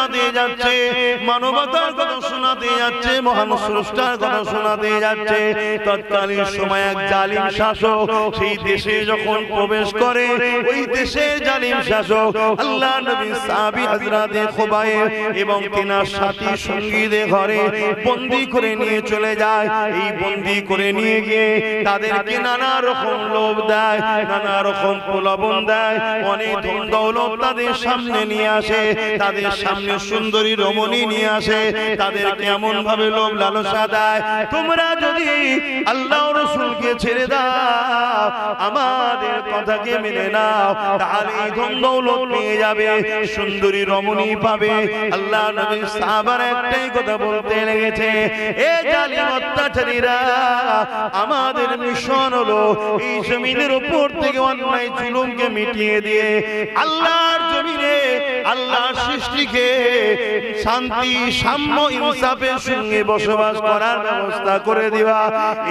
শোনাতে যাচ্ছে, মানবতার কথা শোনাতে যাচ্ছে, মহান স্রষ্টার কথা শোনাতে যাচ্ছে। তৎকালীন সময় এক জালিম শাসক সেই দেশে যখন প্রবেশ করে, ওই দেশের জালিম শাসক আল্লাহ নবী সাহাবী হযরতে খুবাইব এবং তিনার সাথী সঙ্গীদের ঘরে বন্দী করে নিয়ে চলে যায়। এই বন্দী করে নিয়ে গিয়ে তাদেরকে নানা রকম লোভ দেয়, নানা রকম প্রলোভন দেয়, অনেক ধন দৌলত তাদের সামনে নিয়ে আসে, তাদের সামনে সুন্দরী রমণী নিয়ে আসে, তাদেরকে এমন ভাবে লোভ লালসা দেয়, তোমরা যদি আল্লাহ রাসূলকে ছেড়ে দাও, আমাদের কথাকে মেনে নাও, তাহলে ধন দৌলত পেয়ে যাবে, সুন্দরী রমণী পাবে। আল্লাহ নবী সাহাবারা একটাই কথা বলতে লেগেছে, এ জালিম অত্যাচারীরা, আমাদের মিশন হলো এই জমিনের উপর থেকে অন্যায় জুলুমকে মিটিয়ে দিয়ে আল্লাহর জমিনে আল্লাহর সৃষ্টিকে শান্তি, সাম্য, ইনসাফের সঙ্গে বসবাস করার ব্যবস্থা করে দেওয়া।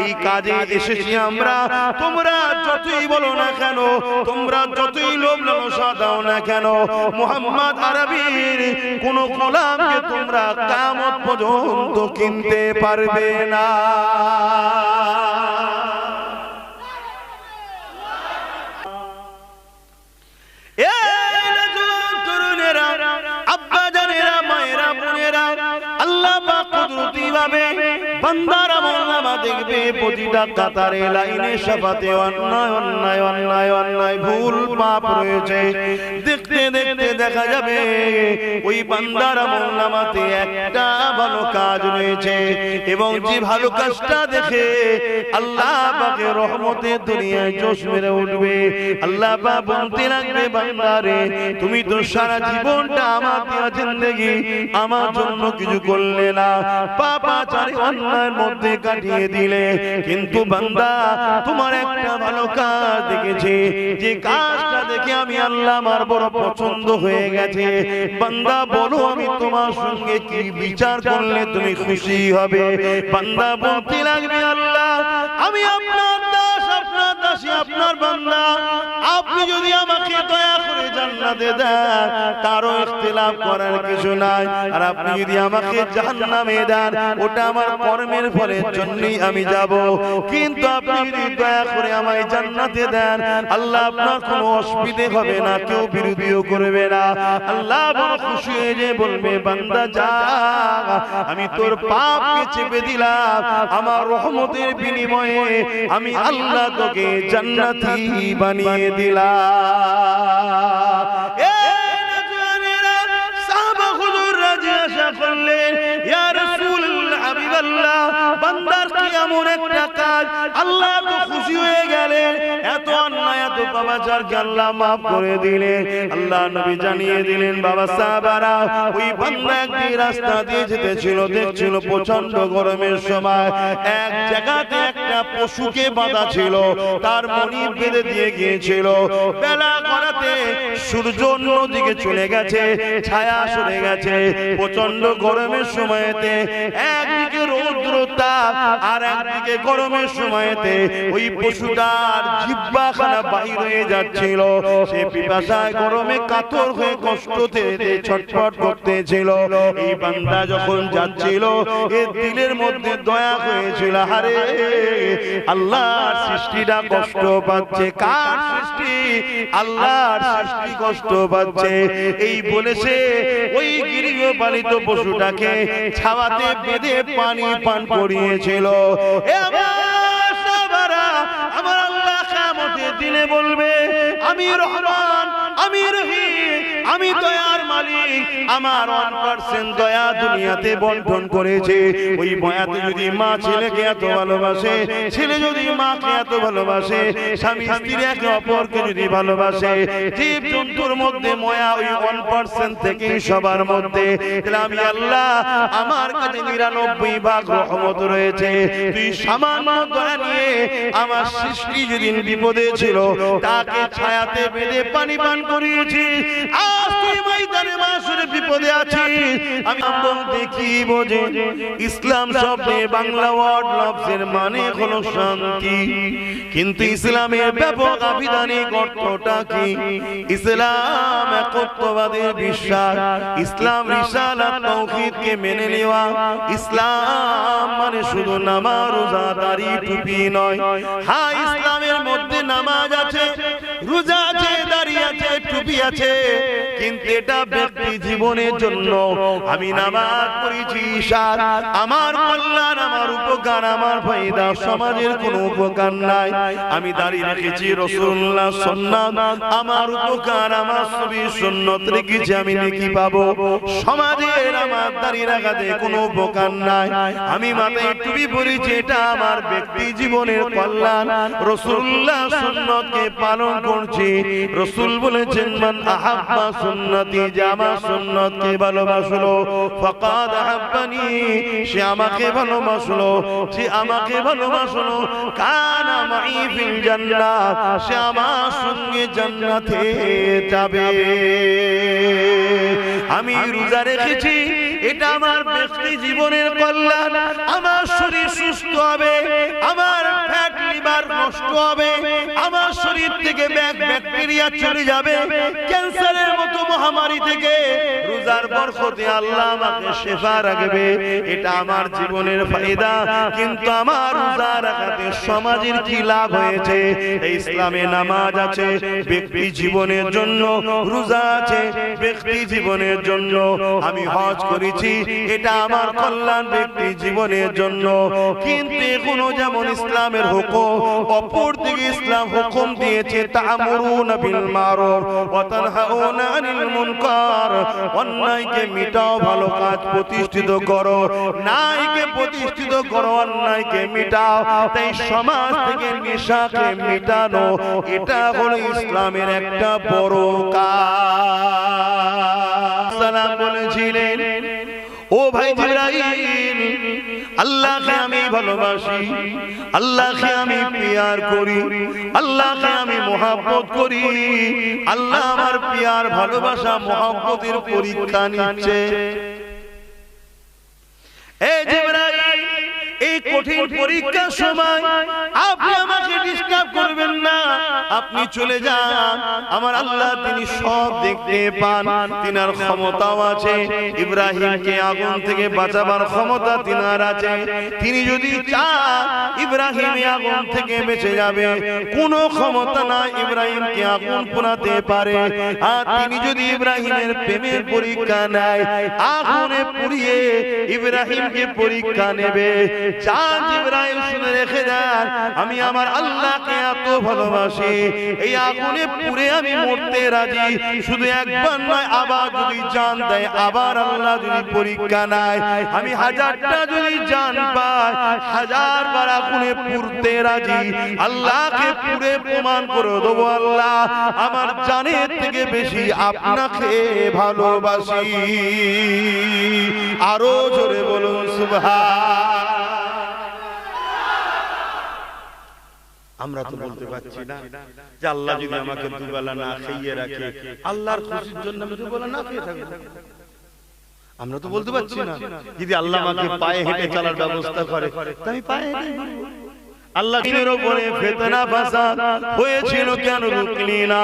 এই কাজে এসেছি আমরা। তোমরা যতই বলো না কেন, তোমরা যতই লোভ লালসা দাও না কেন, মুহাম্মদ আরবীর কোন গোলামকে তোমরা কিয়ামত পর্যন্ত কিনতে পারবে না। বান্দারা মোল্লামা দেখবে প্রতিটা কাতারে লাইনে সাফাতে অন্যায় অন্যায় অন্যায় অন্যায় ভুল পাপ রয়েছে। দেখতে দেখতে দেখা যাবে ওই বান্দারা মোল্লামাতে একটা ভালো কাজ রয়েছে, এবং যে ভালো কাজটা দেখে আল্লাহ পাকের রহমতে দুনিয়ায় জোশ মেরে উঠবে। আল্লাহ পাক বলতে লাগবে, বান্দারে তুমি তো সারা জীবনটা আমার দেওয়া জিন্দেগি আমার জন্য কিছু করলে না, পাপাচারে অন্যায়ের মধ্যে কাটিয়ে দিলে, কিন্তু বান্দা তোমার একটা ভালো কাজ দেখেছি, যে কাজটা দেখে আমি আল্লাহ আমার বড় পছন্দ হয়ে গেছে। বান্দা বলো আমি তোমার সঙ্গে কি বিচার করলে তুমি খুশি হবে? বান্দা বলতে লাগবে, আল্লাহ আমি আপনার দাস, আপনার দাসী, আপনার বান্দা, আপনি যদি আমাকে দয়া করে জান্নাতে দেন তারও ইখতিলাফ করার কিছু নাই, আর আপনি যদি আমাকে জাহান্নামে দেন ওটা আমার কর্মের ফলের জন্যই আমি যাব, কিন্তু আপনি যদি দয়া করে আমায় জান্নাতে দেন আল্লাহ আপনার কোনো অসুবিধে হবে না, কেউ বিরোধিও করবে না। আল্লাহ বড় খুশি হয়ে যে বলবে, বান্দা যা, আমি তোর পাপকে চেপে দিলাম, আমার রহমতের বিনিময়ে আমি আল্লাহ তোকে জান্নাতি বানিয়ে দিলাম। সাহাবা হুজুররা জিজ্ঞাসা করলেন, ইয়া রাসূলুল্লাহ, হাবিবাল্লাহ, বান্দার কি এমন একটা কাজ আল্লাহ তো খুশি হয়ে গেলেন, এত অন্যায় এত পাপাচারকে আল্লাহ মাফ করে দিলেন? আল্লাহ নবী জানিয়ে দিলেন, বাবা সাহাবারা, ওই বান্দা একটি রাস্তা দিয়ে যেতেছিল, দেখছিল প্রচন্ড গরমের সময় এক জায়গাতে একটা পশুকে বাঁধা ছিল, তার মনি বেঁধে দিয়ে গিয়েছিল। বেলা করাতে সূর্য অন্যদিকে চলে গেছে, ছায়া সরে গেছে, প্রচন্ড গরমের সময়তে একদিকে রৌদ্রতাপ আর একদিকে গরমের সময়তে ওই পশুটার জিহ্বাখানা বাইর হয়ে যাচ্ছিল, সে পিপাসায় গরমে কাতর হয়ে কষ্টতে ছটফট করতেছিল। এই বান্দা যখন যাচ্ছিল এর দিলের মধ্যে দয়া হয়েছিল, আরে আল্লাহর সৃষ্টিটা কষ্ট পাচ্ছে। কার সৃষ্টি? আল্লাহর সৃষ্টি কষ্ট পাচ্ছে। এই বলেছে ওই গৃহপালিত পশুটাকে ছাওয়াতে বেঁধে পানি পান করিয়েছিল। আমার আল্লাহ কিয়ামতের দিনে বলবে, আমি রহমান, আমি রহিম, আমি দয়ার মালিক, আমার 1% দয়া দুনিয়াতে বন্টন করেছে। ওই মায়াতে যদি মা ছেলেকে এত ভালোবাসে, ছেলে যদি মাকে এত ভালোবাসে, স্বামী স্ত্রী একে অপরকে যদি ভালোবাসে, জীব জন্তুর মধ্যে মায়া ওই 1% থেকেই সবার মধ্যে। তাহলে আমি আল্লাহ, আমার কাছে 99 ভাগ রহমত রয়েছে। তুই সামান্য দয়া নিয়ে আমার সৃষ্টি যেদিন বিপদে ছিল তাকে ছায়াতে বেঁধে পানি পান করিয়েছিস, আজ তুই ময়দানে মাশরে বিপদে আছিস, আমি বলতে কি বোঝে ইসলাম শব্দে বাংলা ওয়ার্ড লফজের মানে হলো শান্তি, কিন্তু ইসলামের ব্যাপক আবিধানিক অর্থটা কি? ইসলাম একত্ববাদের বিশ্বাস, ইসলাম রিসালাত তাওহীদকে মেনে নেওয়া। ইসলাম মানে শুধু নামাজ রোজা দাড়ি টুপি নয়। হ্যাঁ, ইসলামের মধ্যে নামাজ আছে, রোজা আছে, দাড়ি আছে, টুপি আছে, কিন্তু এটা ব্যক্তি জীবনের জন্য। আমি নামাজ পড়েছি ঈশার, আমার কল্যাণ, আমার উপকার, আমার ফায়দা, সমাজের কোনো উপকার নাই। আমি দাড়ি রেখেছি রাসূলুল্লাহ সুন্নাত, আমার উপকার, আমার সবই সুন্নাত রেখেছি, আমি নেকি পাবো। সমাজের আমার দাড়ি রাখাতে কোনো উপকার নাই। আমি মাথায় টুপি পরেছি, এটা আমার ব্যক্তি জীবনের কল্যাণ, রাসূলুল্লাহ সুন্নাতকে পালন করছি। রাসূল বলেছেন মান আহাব্বা সুন্নতি, যে আমার সুন্নতকে ভালোবাসলো, ফাকাদ আহাব্বানি, সে আমাকে ভালোবাসলো, সে আমাকে ভালোবাসলো, কানা মাই ফিল জান্নাত, সে আমার সঙ্গে জান্নাতে যাবে। আমি রোজা রেখেছি, এটা আমার ব্যক্তি জীবনের কল্যাণ, আমার শরীর সুস্থ হবে, আমার ফ্যাট লিভার নষ্ট হবে, আমার শরীর থেকে ব্যাকটেরিয়া চলে যাবে, ক্যান্সারের মতো মহামারী থেকে রোজার বরকতে আল্লাহ আমাকে শিফা রাখবে। এটা আমার জীবনের ফায়দা, কিন্তু আমার রোজা রাখাতে সমাজের কি লাভ হয়েছে? এই ইসলামে নামাজ আছে ব্যক্তি জীবনের জন্য, রোজা আছে ব্যক্তি জীবনের জন্য, আমি হজ করেছি, এটা আমার কল্যাণ ব্যক্তি জীবনের জন্য। কিন্তু এখনো যেমন ইসলামের হুকুম, অপর দিকে ইসলাম হুকুম দিয়েছে তা'মুরুনা বিল মারুফ ওয়া তানহাউনা আনিল মুনকার, অন্যায়কে মিটাও, ভালো কাজ প্রতিষ্ঠিত করো, ন্যায়কে প্রতিষ্ঠিত করো, অন্যায়কে মিটাও। তাই সমাজ থেকে নেশাকে মিটানো, এটা হলো ইসলামের একটা বড় কাজ। সালাম বলেছিলেন, ও ভাই জিবরাইল, আল্লাহকে আমি ভালোবাসি, আল্লাহকে আমি প্যার করি, আল্লাহকে আমি মহব্বত করি। আল্লাহ আমার প্যার, ভালোবাসা, মহব্বতের পরীক্ষা নিচ্ছে। এই জিবরাইল, এই কঠিন পরীক্ষার সময় আপনি আমাকে ডিস্টার্ব করবেন না, আপনি চলে যান। আমার আল্লাহ তিনি সব দেখতে পান, তিনার ক্ষমতাও আছে। ইব্রাহিমকে আগুন থেকে বাঁচাবার ক্ষমতা তিনার আছে। তিনি যদি চান ইব্রাহিম আগুন থেকে বেঁচে যাবে, কোনো ক্ষমতা নাই ইব্রাহিমকে আগুন পোড়াতে পারে। আর তিনি যদি ইব্রাহিমের প্রেমের পরীক্ষা নেয়, আগুনে পুড়িয়ে ইব্রাহিমকে পরীক্ষা নেবে। চাঁদ ইব্রাহিম শুনে রেখে দেন, আমি আমার আল্লাহকে এত ভালোবাসি, এই আগুনে পুড়ে আমি মরতে রাজি। শুধু একবার নয়, আবার যদি জান দেয়, আবার আল্লাহ যদি পরীক্ষা নেয়, আমি হাজারটা যদি জান পাই, হাজারবার আগুনে পুড়তে রাজি। আল্লাহকে পুড়ে প্রমাণ করে দেবো, আল্লাহ আমার জানের থেকে বেশি আপনাকে ভালোবাসি। আরো জোরে বলুন সুবহান। আমরা তো বলতে পারছি না যে আল্লাহ যদি আমাকে দুবেলা না খাইয়ে রাখে, আল্লাহর খুশির জন্য আমি দুবেলা না খেয়ে থাকবো। আমরা তো বলতে পারছি না যদি আল্লাহ আমাকে পায়ে হেঁটে চলার ব্যবস্থা করে, আমি পায়ে হেঁটে ঘুরবো। আল্লাহ দিনের উপরে ফিতনা ফাসাদ হয়েছিল, কেন রুকলি না?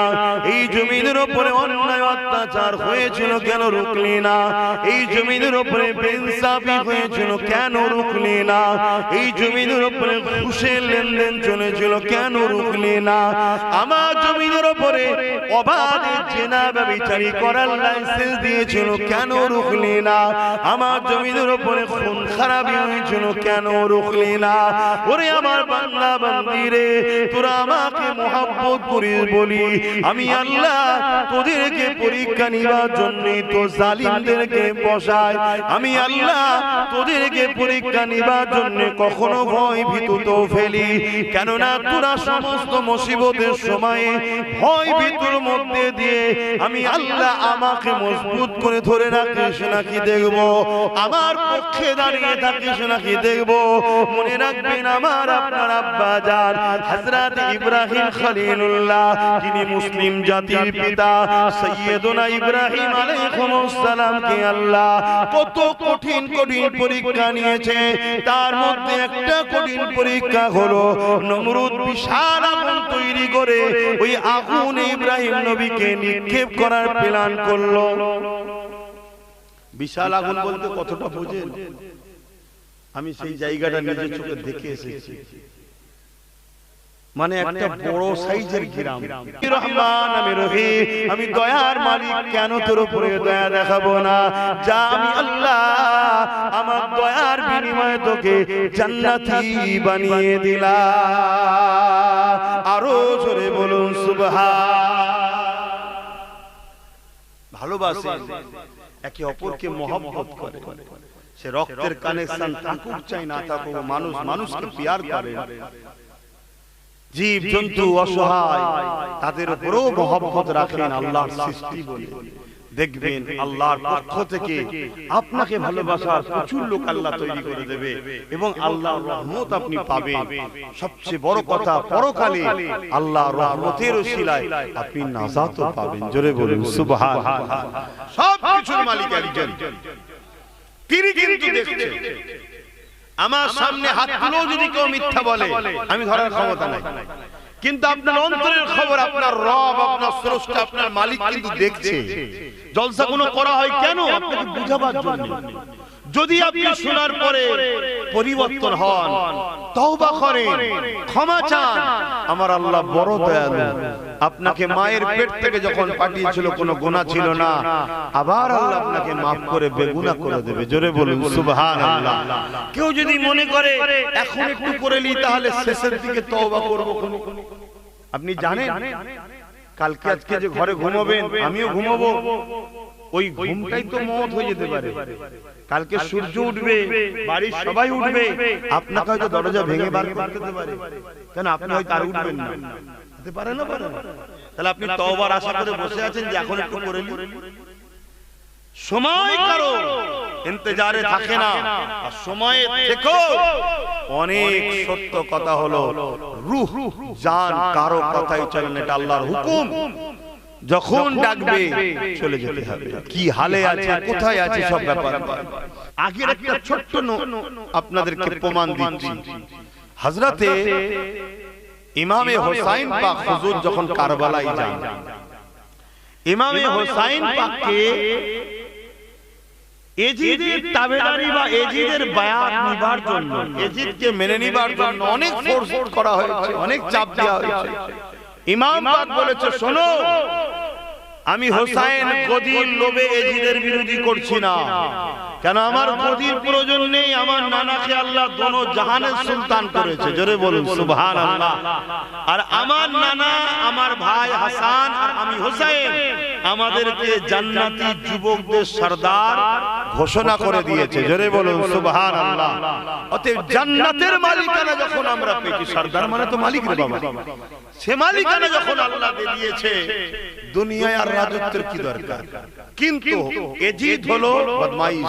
এই জমিনের উপরে অন্যায় অত্যাচার হয়েছিল, কেন রুকলি না? এই জমিনের উপরে বেইনসাফি হয়েছিল, কেন রুকলি না? এই জমিনের উপরে ঘুষের লেনদেন চলেছিল, কেন রুকলি না? আমার জমিনের উপরে অবাধে জেনা ব্যভিচারী করার লাইসেন্স দিয়েছিল, কেন রুকলি না? আমার জমিনের উপরে খুন খারাপি হয়েছিল, কেন রুকলি না? ওরে আমার বান্দা বান্দিরে, তোরা আমাকে মহব্বত করিস বলি আমি আল্লাহ তোদেরকে পরীক্ষা নিবার জন্য তো জালিমদেরকে বসাই। আমি আল্লাহ তোদেরকে পরীক্ষা নিবার জন্য কখনো ভয় ভীত ফেলি, কেননা তোরা সমস্ত মুসিবতের সময়ে ভয় ভীতুর মধ্যে দিয়ে আমি আল্লাহ আমাকে মজবুত করে ধরে রাখিস নাকি দেখবো, আমার পক্ষে দাঁড়িয়ে থাকিস নাকি দেখবো। মনে রাখবেন আমার আপনার আমার আব্বা জান হযরত ইব্রাহিম খলিলুল্লাহ, যিনি মুসলিম জাতির পিতা, সাইয়্যিদুনা ইব্রাহিম আলাইহিস সালামকে আল্লাহ কত কঠিন কঠিন পরীক্ষা নিয়েছে। তার মধ্যে একটা কঠিন পরীক্ষা হলো নমরুদ বিশাল আগুন তৈরি করে ওই আগুনে ইব্রাহিম নবীকে নিক্ষেপ করার প্ল্যান করলো। বিশাল আগুন বলতে কতটা বোঝেন? আমি সেই জায়গাটা নিজের চোখে দেখে এসেছি। মানে একটা বড় সাইজের গ্রাম। রহমান আমি রহিম, আমি দয়ার মালিক, কেন তোর উপরে দয়া দেখাবো না? যা আমি আল্লাহ আমার দয়ার বিনিময়ে তোকে জান্নাতি বানিয়ে দিলাম। আরো জোরে বলুন সুবহান। ভালোবাসে, একে অপরকে মহব্বত করে, সে রক্তের কানেকশন থাকুক চাই না থাকুক, মানুষ মানুষকে প্যার করে। জীব জন্তু অসহায় তাদের উপরও মহব্বত রাখেন আল্লাহর সৃষ্টি বলে। দেখবেন আল্লাহর পক্ষ থেকে আপনাকে ভালোবাসার প্রচুর লোক আল্লাহ তৈরি করে দেবে এবং আল্লাহর রহমত আপনি পাবেন। সবচেয়ে বড় কথা, পরকালে আল্লাহর রহমতের ওসিলায় আপনি নাজাতও পাবেন। জোরে বলুন সুবহানাল্লাহ। সব কিছুর মালিক একজন, তিনি কিন্তু দেখছেন। আমার সামনে হাত তুলেও যদি কেউ মিথ্যা বলে, আমি ধরার ক্ষমতা নাই, কিন্তু আপনার অন্তরের খবর আপনার রব, আপনার স্রষ্টা, আপনার মালিক কিন্তু দেখছে। জলসা কোনো করা হয় কেন? আপনাকে বুঝাবার জন্য। যদি আপনি শোনার পরে পরিবর্তন হন, তওবা করেন, ক্ষমা চান, আমার আল্লাহ বড় দয়ালু। আপনাকে মায়ের পেট থেকে যখন পাঠিয়েছিল কোনো গুনাহ ছিল না, আবার আল্লাহ আপনাকে maaf করে বেগুনাহ করে দেবে। জোরে বলুন সুবহানাল্লাহ। কেউ যদি মনে করে এখন একটু করে নি তাহলে শেষের দিকে তওবা করব, আপনি জানেন কালকে আজকে যে ঘরে ঘুমাবেন, আমিও ঘুমাবো, ওই ঘুমটাই তো মওত হয়ে যেতে পারে। কালকে সূর্য উঠবে, বাড়ির সবাই উঠবে, আপনাকে হয়তো দরজা ভেঙে বার করে দিতে পারে। কেন? আপনি হয়তো আর উঠবেন না, হতে পারে না, পারে না। তাহলে আপনি তওবার আশা করে বসে আছেন যে এখন একটু করে নিন। সময় কারো ইন্তজারে থাকে না, আর সময়ে থেকেও অনেক সত্য কথা হলো রূহ জান কারো কথাই চলে না, এটা আল্লাহর হুকুম। যখন ডাকবে চলে যেতে হবে। কি হালে আছে, কোথায় আছে, সব ব্যাপার। আগের একটা ছোট্ট আপনাদেরকে প্রমাণ দিচ্ছি। হযরতে ইমামে হোসাইন পাক হুজুর যখন কারবালায় যান, ইমামে হোসাইন পাককে এজিদের তাবেদারি বা এজিদের বায়াত নিবার জন্য, এজিদকে মেনে নিবার জন্য অনেক ফোর্স করা হয়েছে, অনেক চাপ দেওয়া হয়েছে। ইমাম পাক বলেছে, শোনো, আমি হোসাইন গদির লোভে এজিদের বিরোধী করছি না। কেন? আমার গদির প্রয়োজন নেই, আমার নানাকে আল্লাহ দোনো জাহানের সুলতান করেছে। জোরে বলুন সুবহানাল্লাহ। আর আমার নানা, আমার ভাই হাসান আর আমি হোসাইন, আমাদেরকে জান্নাতি যুবকদের সরদার ঘোষণা করে দিয়েছে। জোরে বলুন সুবহানাল্লাহ। অতএব জান্নাতের মালিকানা যখন আমরা পেয়েছি, সরদার মানে তো মালিক রে বাবা, সে মালিকানা যখন আল্লাহ দিয়েছে, দুনিয়ায় আর রাজত্বের কি দরকার? কিন্তু এজিদ হলো বদমাইশ,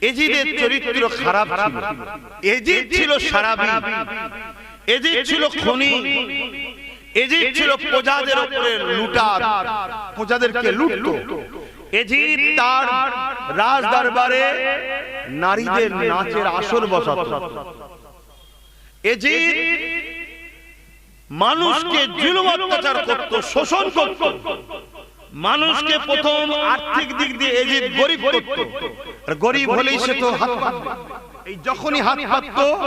এজিদের চরিত্র খারাপ ছিল, এজিদ ছিল সারাবি, এজিদ ছিল খুনি, এজিদ ছিল প্রজাদের উপরে লুটার, প্রজাদেরকে লুটতো। এজিদ তার রাজ দরবারে নারীদের নাচের আসর বসাতো। এজিদ মানুষকে জুলুম অত্যাচার করত, শোষণ করত। মানুষকে প্রথম আর্থিক দিক দিয়ে এজিদ গরিব করত, আর গরিব হলেই সে তো হাত পাতত। এই যখনই হাত পাতত,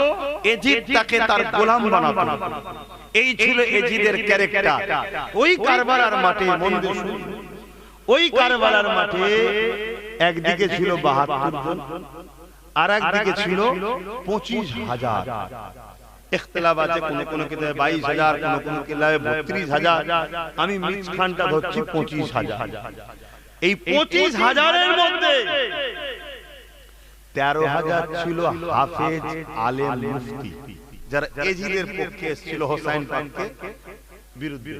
এজিদ তাকে তার গোলাম বানাতো। এই ছিল এজিদের ক্যারেক্টার। ওই কারবালার মাঠে, মন্দির, ওই কারবালার মাঠে একদিকে ছিল ৭২ জন, আর একদিকে ছিল ২৫,০০০। ইখতিলাফ আছে, কোন কোন কিতাবে ২২,০০০, কোন কোন কিতাবে ৩২,০০০, আমি মিছখানটা ধরছি ২৫,০০০। এই ২৫,০০০ এর মধ্যে ১৩,০০০ ছিল হাফেজ, আলেম, মুফতি, যারা এজিদের পক্ষে এসেছিল হোসাইন পাককে বিরুদ্ধে।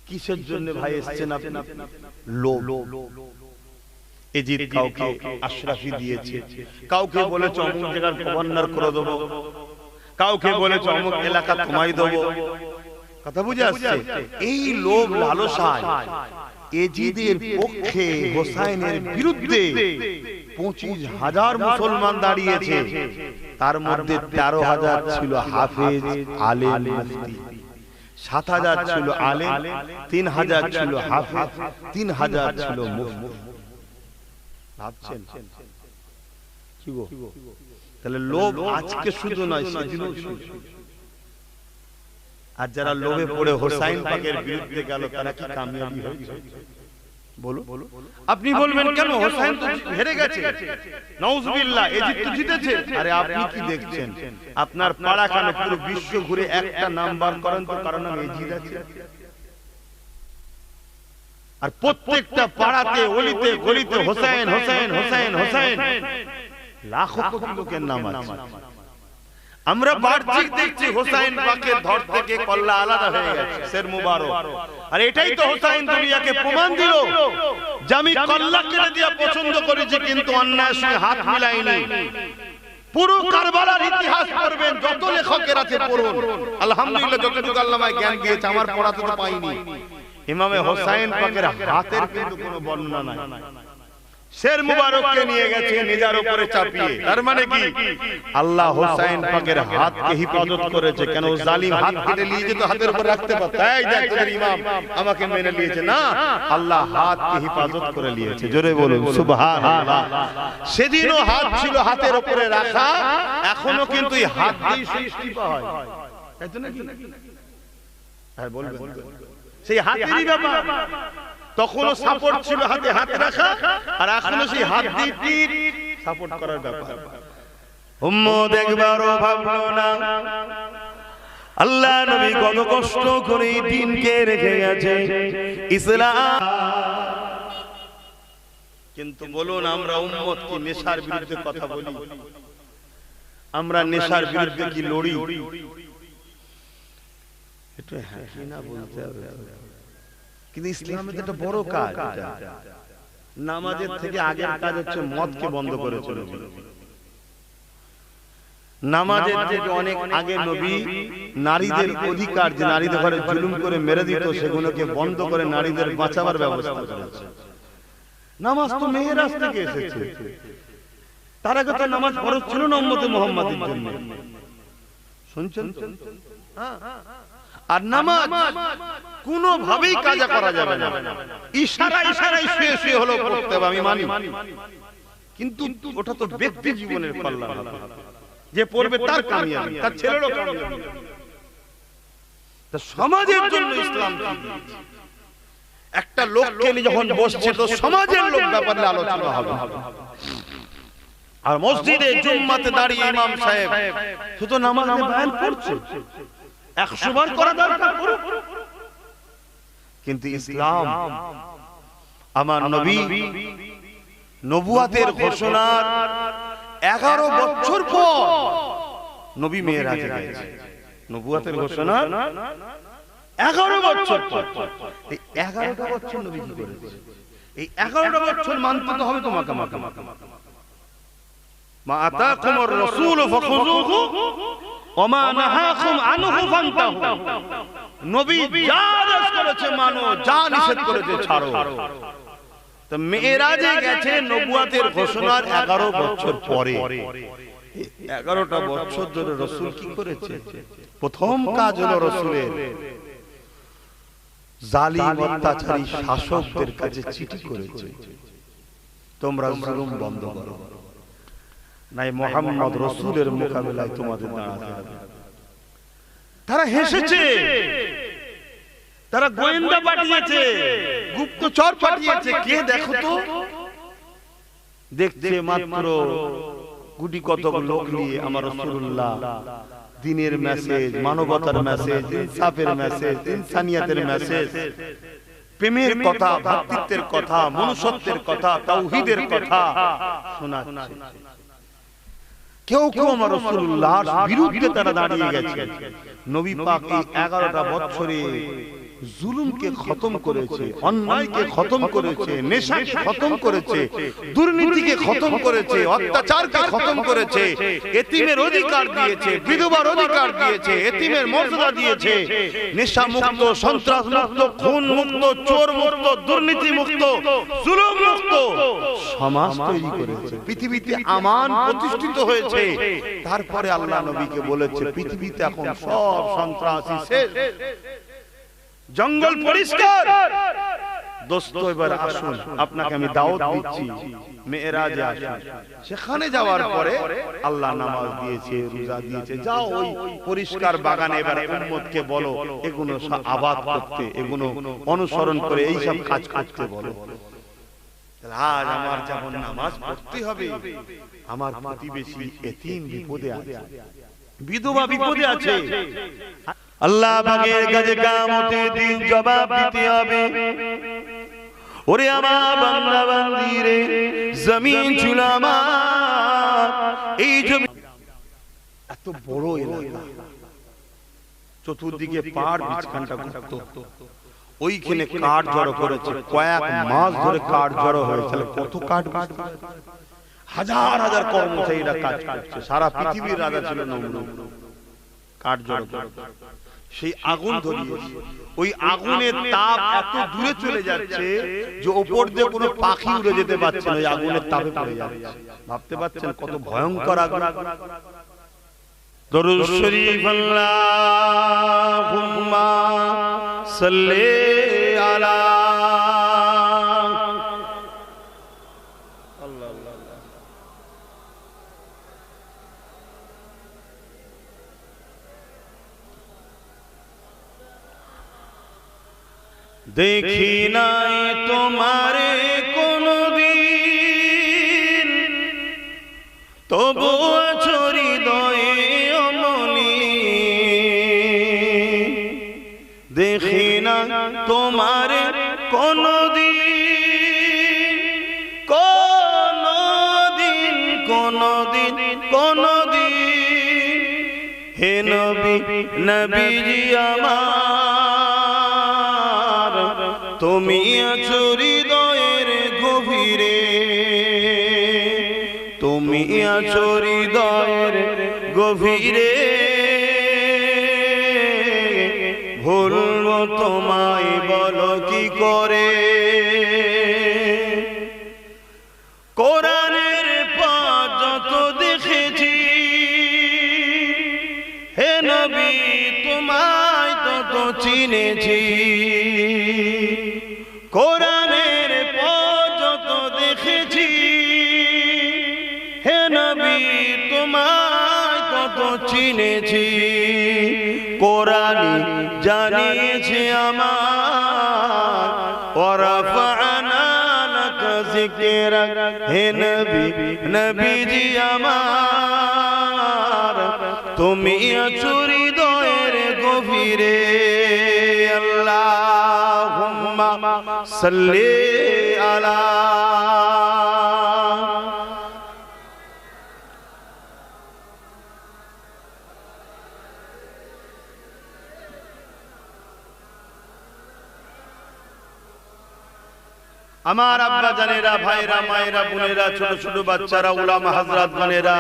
কিসের জন্য ভাই এসেছেন আপনি? লোভ। এজিদ কাউকে আশরাফি দিয়েছে, কাউকে বলেছে অমুক জায়গার গভর্নর করে দেবো, কাউকে বলেছে অমুক এলাকা তোমায় দেবো, কথা বুঝে আসছে? এই লোভ লালসায় এজিদের পক্ষে হোসাইনের বিরুদ্ধে 25,000 মুসলমান দাঁড়িয়েছে। তার মধ্যে 13,000 ছিল হাফেজ আলেম মুফতি, 7,000 ছিল আলেম, 3,000 ছিল হাফেজ, 3,000 ছিল মুফতি। ভাবছেন কি গো? তাহলে লোভ আজকে শুধু নয়, সেদিনও শুধু। আর যারা লোভে পড়ে হোসাইন পাকের বিরুদ্ধে গেল তারা কি কামিয়াবি হয়েছে? বলো। আপনি বলবেন কেন হোসাইন তো হেরে গেছে, নাউজুবিল্লাহ, ইজিপ্ট জিতেছে। আরে আপনি কি দেখছেন? আপনার পাড়া কেন পুরো বিশ্ব ঘুরে একটা নাম্বার করেন তো কারণ নাম ইজিদ আছে। আর প্রত্যেকটা পাড়াতে অলিতে গলিতে হোসেন হোসেন হোসেন হোসেন, লাখো কোটি লোকের নাম আছে। আমরা বার্ষিক দেখছি হোসাইন পাকের ধর থেকে কল্লা আলাদা হয়ে গেছে, শের মুবারক। আর এটাই তো হোসাইন দুনিয়াকে প্রমাণ দিল যে আমি কল্লা কেটে দিয়া পছন্দ করেছি, কিন্তু অন্যায়ের সঙ্গে হাত মিলাইনি। পুরো কারবালার ইতিহাস পড়বেন, যত লেখকের আছে পড়ুন। আলহামদুলিল্লাহ, যতটুকু আল্লাহ আমায় জ্ঞান দিয়েছে, আমার পড়াতে তো পাইনি। ইমামে হোসাইন পাকের হাতের কিন্তু কোনো বর্ণনা নাই। শের মুবারককে নিয়ে গেছে নিজের উপরে চাপিয়ে। তার মানে কি আল্লাহ হোসাইন পাকের হাতকে হিফাজত করেছে। কেন জালিম হাত কেটে নিয়ে যেত, হাতের উপর রাখতে পারত, এই দেখ তোদের ইমাম আমাকে মেনে নিয়েছে না, আল্লাহ হাতকে হিফাজত করে নিয়েছে। জোরে বলুন সুবহানাল্লাহ। সেদিনও হাত ছিল হাতের উপরে রাখা, এখনো কিন্তু এই হাত দিয়ে সৃষ্টি হয়, তাই তো নাকি? হ্যাঁ বলবেন, সেই হাতেরই ব্যাপার। তখনও সাপোর্ট ছিল হাতে হাত রাখা, আর এখনো সেই হাত দিয়ে সাপোর্ট করার ব্যাপার। উম্মত একবারও ভাবলো না আল্লাহ নবী কত কষ্ট করে দিনকে রেখে গেছে ইসলাম। কিন্তু বলুন, আমরা উম্মত কি নেশার বিরুদ্ধে কথা বলি? আমরা নেশার বিরুদ্ধে কি লড়ি? এটা হ্যাঁ কি না বলতে হবে। কিন্তু ইসলামের একটা বড় কাজ, নামাজের থেকে আগের কাজ হচ্ছে মদকে বন্ধ করেছিল। নামাজের থেকে অনেক আগে নবী নারীদের অধিকার, যে নারীদের ঘরে জুলুম করে মেরে দিত, সেগুলোকে বন্ধ করে নারীদের বাঁচাবার ব্যবস্থা করেছে। নামাজ তো মেহরাজ থেকে এসেছে, তার আগে তো নামাজ ফরজ ছিল না উম্মতে মুহাম্মাদের জন্য। শুনছেন? আর নামাজ কোনোভাবেই কাজা করা যাবে না, ইশারায় শুয়ে শুয়ে হলো পড়তে হবে, আমি মানি। কিন্তু ওটা তো ব্যক্তি জীবনের কল্যাণ, যে পড়বে তার কামিয়াবি, তার ছেলেরও কামিয়াবি। তা সমাজের জন্য ইসলাম একটা লোককে নিয়ে যখন বসছে, তো সমাজের লোক ব্যাপারে আলোচনা হবে। আর মসজিদে জুম্মাতে দাঁড়িয়ে ইমাম সাহেব শুধু নামাজে বয়ান করছে, 100 বার করা দরকার করুক। কিন্তু ইসলাম, আমার নবী নবুয়াতের ঘোষণার 11 বছর পর নবী মেরাজে গেছে। নবুয়াতের ঘোষণা 11 বছর পর। এই 11টা বছর নবী কি করেছে? এই 11টা বছর মানতে তো হবে তোমাকে। মা আতাকুমুর রাসূল ফাখুযুহু ওয়া মা নাহাকুম আনহু ফান্তাহু। নবী যা আদেশ করেছে মানো, যা নিষেধ করেছে ছাড়ো। তো মেরাজে গেছে নবুয়াতের ঘোষণার 11 বছর পরে। 11টা বছর ধরে রাসূল কি করেছে? প্রথম কাজ হলো রাসূলের জালিম অত্যাচারী শাসকদের কাছে চিঠি করেছে, তোমরা জুলুম বন্ধ করো, নাই মুহাম্মদ রাসূলের মোকাবেলায় তোমাদের দাঁড়াতে হবে। তারা হেসেছে, তারা গোয়েন্দা পাঠিয়েছে, গুপ্তচর পাঠিয়েছে, কে দেখো তো। দেখছে মাত্র গুটি কতক লোক নিয়ে আমার রাসূলুল্লাহ দ্বীনের মেসেজ, মানবতার মেসেজ, ইনসাফের মেসেজ, ইনসানিয়াতের মেসেজ, প্রেমের কথা, ভ্রাতৃত্বের কথা, মনুষ্যত্বের কথা, তাওহীদের কথা শোনাচ্ছে। কেউ কেউ আমার রাসূলুল্লাহর বিরুদ্ধে তারা দাঁড়িয়ে গেছে। নবী পাক এই 11টা বছরে জুলুমকে খতম করেছে, অন্যায়কে খতম করেছে, নেশাকে খতম করেছে, দুর্নীতিকে খতম করেছে, অত্যাচারকে খতম করেছে, এতিমের অধিকার দিয়েছে, বিধবার অধিকার দিয়েছে, এতিমের মর্যাদা দিয়েছে, নেশা মুক্ত, সন্ত্রাস মুক্ত, খুন মুক্ত, চোর মুক্ত, দুর্নীতি মুক্ত, জুলুম মুক্ত সমাজ তৈরি করেছে। পৃথিবীতে আমান প্রতিষ্ঠিত হয়েছে। তারপরে আল্লাহ নবীকে বলেছে পৃথিবীতে এখন সব সন্ত্রাসী শেষ, জঙ্গল পরিষ্কার। দোস্ত এবার আসুন, আপনাকে আমি দাওয়াত দিচ্ছি মেরাজে আসুন। সেখানে যাওয়ার পরে আল্লাহ নামাজ দিয়েছে, রোজা দিয়েছে, যাও ওই পরিষ্কার বাগানে এবার উম্মতকে বলো এগুলো আবাদ করতে, এগুলো অনুসরণ করে এই সব কাজ করতে বলো। আজ আমার যেমন নামাজ পড়তে হবে, আমার প্রতিবেশী এতিম বিপদে আছে, বিধবা বিপদে আছে, আল্লাহ পাকের কাছে কিয়ামতের দিন জবাব দিতে হবে। ওরে আমার বান্দা বান্দি রে, জমিন ছিল আমার, এই জমি এত বড় এলাকা, চতুর্দিকে পাহাড় বিছখানটা ঘুরতো, ওইখানে কাঠ জড়ো করেছে, কয়েক মাস ধরে কাঠ জড়ো হয়েছে। কত কাঠ, হাজার হাজার কর্মচারীরা কাজ করছে, সারা পৃথিবীর রাজা ছিল নমরুদ, কাঠ জড়ো করে সেই আগুন ধরিয়েছে। ওই আগুনের তাপ এত দূরে চলে যাচ্ছে যে ওপর দিয়ে কোনো পাখি উড়ে যেতে পারছে না, ওই আগুনের তাপে পড়ে যাচ্ছে। ভাবতে পারছেন কত ভয়ঙ্কর আগুন। দরুদ শরীফ আল্লাহুম্মা সাল্লি আলা দেখি নাই তোমারে কোনদিন, তবু আছো হৃদয়ে অমনি। দেখি না তোমারে কোনদিন, কোনদিন, কোনদিন, কোনদিন। হে নবী, নবীজি আমার, তুমি আছো হৃদয়ের গভীরে, তুমি আছো হৃদয়ের গভীরে। ভুলবো তোমায় বলো কি করে, কোরআনের পথ যত দেখেছি, হে নবী তোমায় তত চিনেছি। কোরআনের পথ যত দেখেছি, হে নবী তোমায় তত চিনেছি। কোরআনই জানিয়েছে আমার, ওয়ারাফা'না লাকা যিকরাক। হে নবী, নবীজি আমার, তুমি আছো হৃদয়ের গভীরে। আল্লাহুম্মা সাল্লি আলা। আমার আব্বা জানেরা, ভাইরা, মায়েরা, বোনেরা, ছোট ছোট বাচ্চারা, উলামা হযরত গণেরা,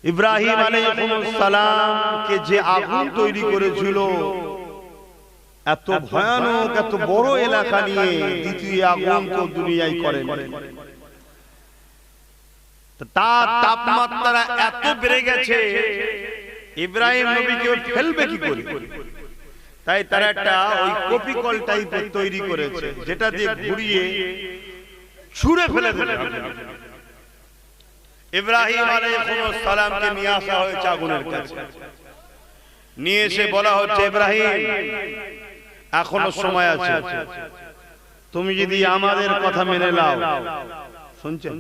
ইব্রাহিম আলাইহিস সালাম কে যে আগুন তৈরি করেছিল, এত ভয়ানক এত বড় এলাকা নিয়ে দ্বিতীয় আগুন তো দুনিয়ায় করেন। তার তাপমাত্রা এত বেড়ে গেছে, ইব্রাহিম নবীকে ফেলবে কি করে? তাই তারা একটা ওই কপিকল টাইপের তৈরি করেছে, যেটা দিয়ে ঘুরিয়ে ছুঁড়ে ফেলে দেবে। ইব্রাহিম আলাইহিস সালামকে নিয়ে আসা হয়েছে আগুনের কাছে, নিয়ে এসে বলা হচ্ছে, ইব্রাহিম এখনো সময় আছে, তুমি যদি আমাদের কথা মেনে নাও, শুনছেন,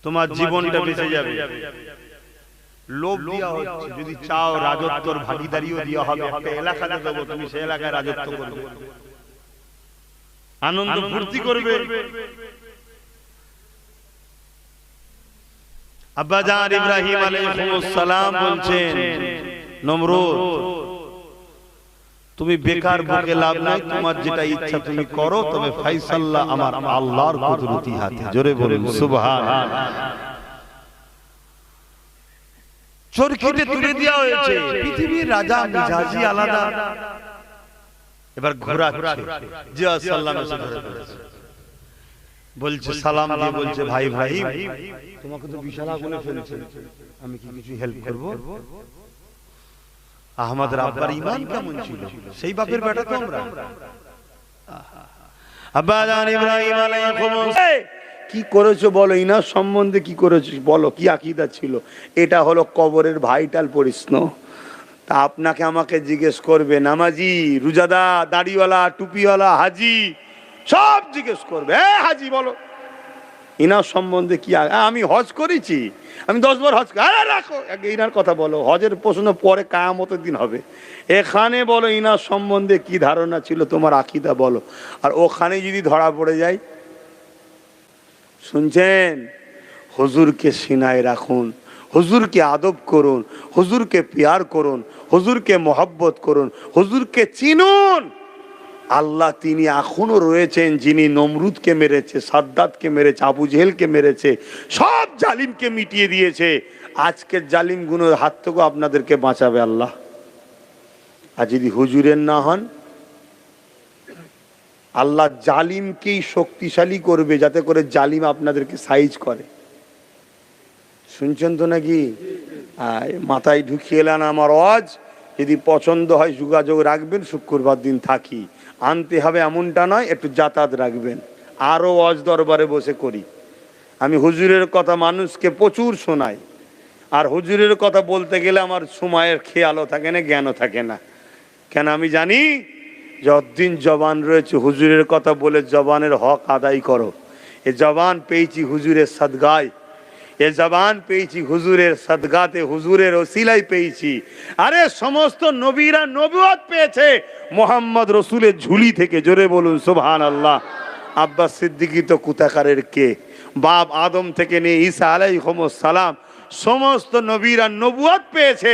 তোমার জীবনটা বেঁচে যাবে। লোভ দেওয়া হচ্ছে, যদি চাও রাজত্বর ভাগীদারিও দেওয়া হবে, একটা এলাকাতে দেবো, তুমি সেই এলাকায় রাজত্ব করবে, আনন্দ ফুর্তি করবে। আব্বাজান ইব্রাহিম আলাইহিস সালাম বলছেন, নমরুদ তুমি বেকার বকে লাভ নাই, তোমার যেটা ইচ্ছা তুমি করো, তবে ফাইসাল্লাহ আমার আল্লাহর কুদরতি হাতে। জোরে বলুন সুবহানাল্লাহ। চরকিতে তুলে দেওয়া হয়েছে, পৃথিবীর রাজা মিজাজি আলাদা। এবার ঘোরাচ্ছে, জিয়া সাল্লাম এসে ধরে ফেলেছে, বলছে সালাম দিয়ে বলছে, ভাই ভাই তোমাকে তো বিশাল আগুনে ফেলেছে, আমি কি কিছু হেল্প করব? আহমদের আব্বার ঈমান কেমন ছিল, সেই বাপের বেটা তো আমরা। আব্বা জান ইব্রাহিম আলাইহিস কি করেছো বলো, ইনার সম্বন্ধে কি করেছো বলো, কি আকীদা ছিল? এটা হলো কবরের ভাইটাল প্রশ্ন। তা আপনাকে আমাকে জিজ্ঞেস করবে, নামাজি, রোজাদা, দাড়িওয়ালা, টুপিওয়ালা, হাজি সব জিজ্ঞেস করবে, হাজি বলো ইনার সম্বন্ধে কি? আমি হজ করেছি, আমি 10 বার হজ। আরে রাখো, ইনার কথা বলো। হজের প্রশ্ন পরে কিয়ামতের দিন হবে। এখানে বলো ইনার সম্বন্ধে কি ধারণা ছিল, তোমার আকীদা বলো। আর ওখানে যদি ধরা পড়ে যায়, শুনছেন, হুজুরকে সিনায় রাখুন, হুজুরকে আদব করুন, হুজুরকে প্যার করুন, হুজুরকে মহব্বত করুন, হুজুরকে চিনুন। আল্লাহ তিনি এখনো রয়েছেন, যিনি নমরুদকে মেরেছে, সাদ্দাতকে মেরেছে, আবু জেহেলকে মেরেছে, সব জালিমকে মিটিয়ে দিয়েছে। আজকের জালিমগুলোর হাত থেকে আপনাদেরকে বাঁচাবে আল্লাহ। আর যদি হুজুরের না হন, আল্লাহ জালিমকেই শক্তিশালী করবে, যাতে করে জালিম আপনাদেরকে সাইজ করে। শুনছেন তো নাকি? মাথায় ঢুকিয়ে এলেন আমার ওয়াজ। যদি পছন্দ হয় যোগাযোগ রাখবেন, শুক্রবার দিন থাকি, আনতে হবে এমনটা নয়, একটু যাতায়াত রাখবেন। আরও ওয়াজ দরবারে বসে করি। আমি হুজুরের কথা মানুষকে প্রচুর শোনাই, আর হুজুরের কথা বলতে গেলে আমার সময়ের খেয়ালও থাকে না, জ্ঞানও থাকে না। কেন আমি জানি, যতদিন জবান রয়েছে হুজুরের কথা বলে জবানের হক আদায় করো। এ জবান পেয়েছি হুজুরের সাদগায়, এ জবান পেয়েছি হুজুরের সাদগাতে, হুজুরের ওসিলাই পেয়েছি। আরে সমস্ত নবীরা নবুয়ত পেয়েছে মোহাম্মদ রসুলের ঝুলি থেকে। জোরে বলুন সুবহানাল্লাহ। আব্বাস সিদ্দিকী তো কুতাকারের কে, বাপ আদম থেকে নিয়ে ঈসা আলাইহিস সালাম সমস্ত নবীরা নবুয়ত পেয়েছে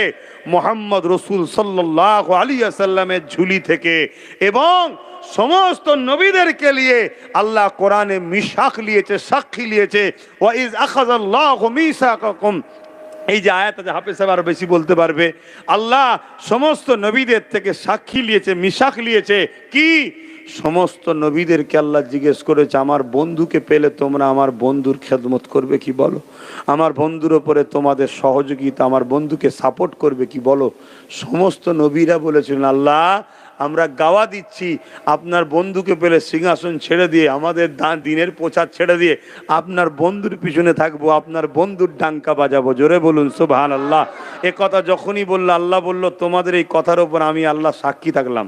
মোহাম্মদ রসুল সাল্লাল্লাহু আলাইহি ওয়াসাল্লামের ঝুলি থেকে। এবং সমস্ত নবীদেরকে নিয়ে আল্লাহ কোরআনে মিসাক নিয়েছে, সাক্ষী নিয়েছে। ওয়া ইজ আখাযাল্লাহু মিসাকাকুম, এই যে আয়াত আছে, হাফেজ সাহেব আরো বেশি বলতে পারবে। আল্লাহ সমস্ত নবীদের থেকে সাক্ষী নিয়েছে, মিসাক নিয়েছে। কি? সমস্ত নবীদেরকে আল্লাহ জিজ্ঞেস করেছে, আমার বন্ধুকে পেলে তোমরা আমার বন্ধুর খেদমত করবে কি বলো? আমার বন্ধুর ওপরে তোমাদের সহযোগিতা, আমার বন্ধুকে সাপোর্ট করবে কি বলো? সমস্ত নবীরা বলেছিলেন, আল্লাহ আমরা গাওয়া দিচ্ছি, আপনার বন্ধুকে পেলে সিংহাসন ছেড়ে দিয়ে, আমাদের দিনের প্রচার ছেড়ে দিয়ে আপনার বন্ধুর পিছনে থাকবো, আপনার বন্ধুর ডাঙ্কা বাজাবো। জোরে বলুন সুবহানাল্লাহ। এ কথা যখনই বললো, আল্লাহ বলল, তোমাদের এই কথার উপর আমি আল্লাহ সাক্ষী থাকলাম।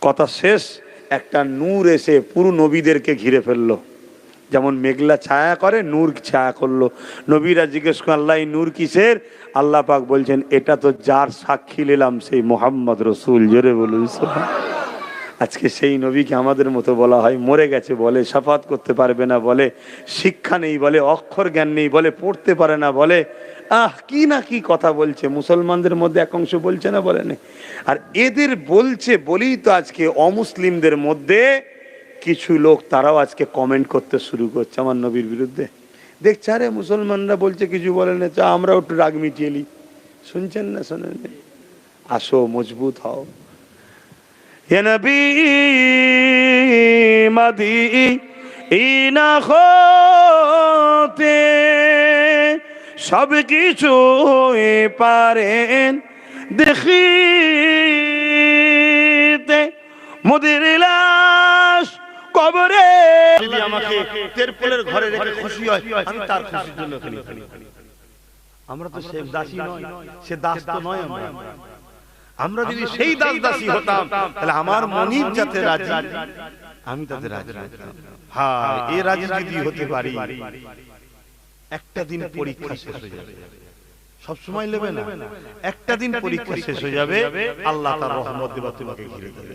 কথা শেষ, একটা নূর এসে পুরো নবীদেরকে ঘিরে ফেললো। যেমন মেঘলা ছায়া করে, নূর ছায়া করলো। নবীরা জিজ্ঞেস করেন, আল্লাহ এই নূর কিসের? আল্লাহ পাক বলছেন, এটা তো যার সাক্ষী নিলাম সেই মোহাম্মদ রসুল। জোরে বলুন সুবহানাল্লাহ। আজকে সেই নবীকে আমাদের মতো বলা হয়, মরে গেছে বলে, শাফাত করতে পারবে না বলে, শিক্ষা নেই বলে, অক্ষর জ্ঞান নেই বলে, পড়তে পারে না বলে, কি না কি কথা বলছে। মুসলমানদের মধ্যে এক অংশ বলছে না, বলে না। আর এদের বলছে বলেই তো আজকে অমুসলিমদের মধ্যে কিছু লোক তারাও আজকে কমেন্ট করতে শুরু করছে আমার নবীর বিরুদ্ধে। দেখছে, আরে মুসলমানরা বলছে কিছু বলে না, আমরাও একটু রাগ মিটিয়ে নি। শুনছেন না? শোনেন? আসো, মজবুত হও। হে নবী মদিনা হতে সব কিছু পারেন দেখিতে, মোদের লাশ কবরে যদি আমাকে তেরপলের ঘরে রেখে খুশি হয়, আমি তার খুশির জন্য এখানে। আমরা তো সে দাসী নয়, সে দাস তো নয়। আমরা যদি সেই দাস দাসী হতাম, তাহলে আমার মনিব যাতে রাজি, আমি তাদের রাজি হতাম। হ্যাঁ, এই রাজি যদি হতে পারি, একটা দিন পরীক্ষা শেষ হয়ে যাবে। সব সময় নেবে না, একটা দিন পরীক্ষা শেষ হয়ে যাবে, আল্লাহ তার রহমত দেবে, তোমাকে ঘিরে দেবে।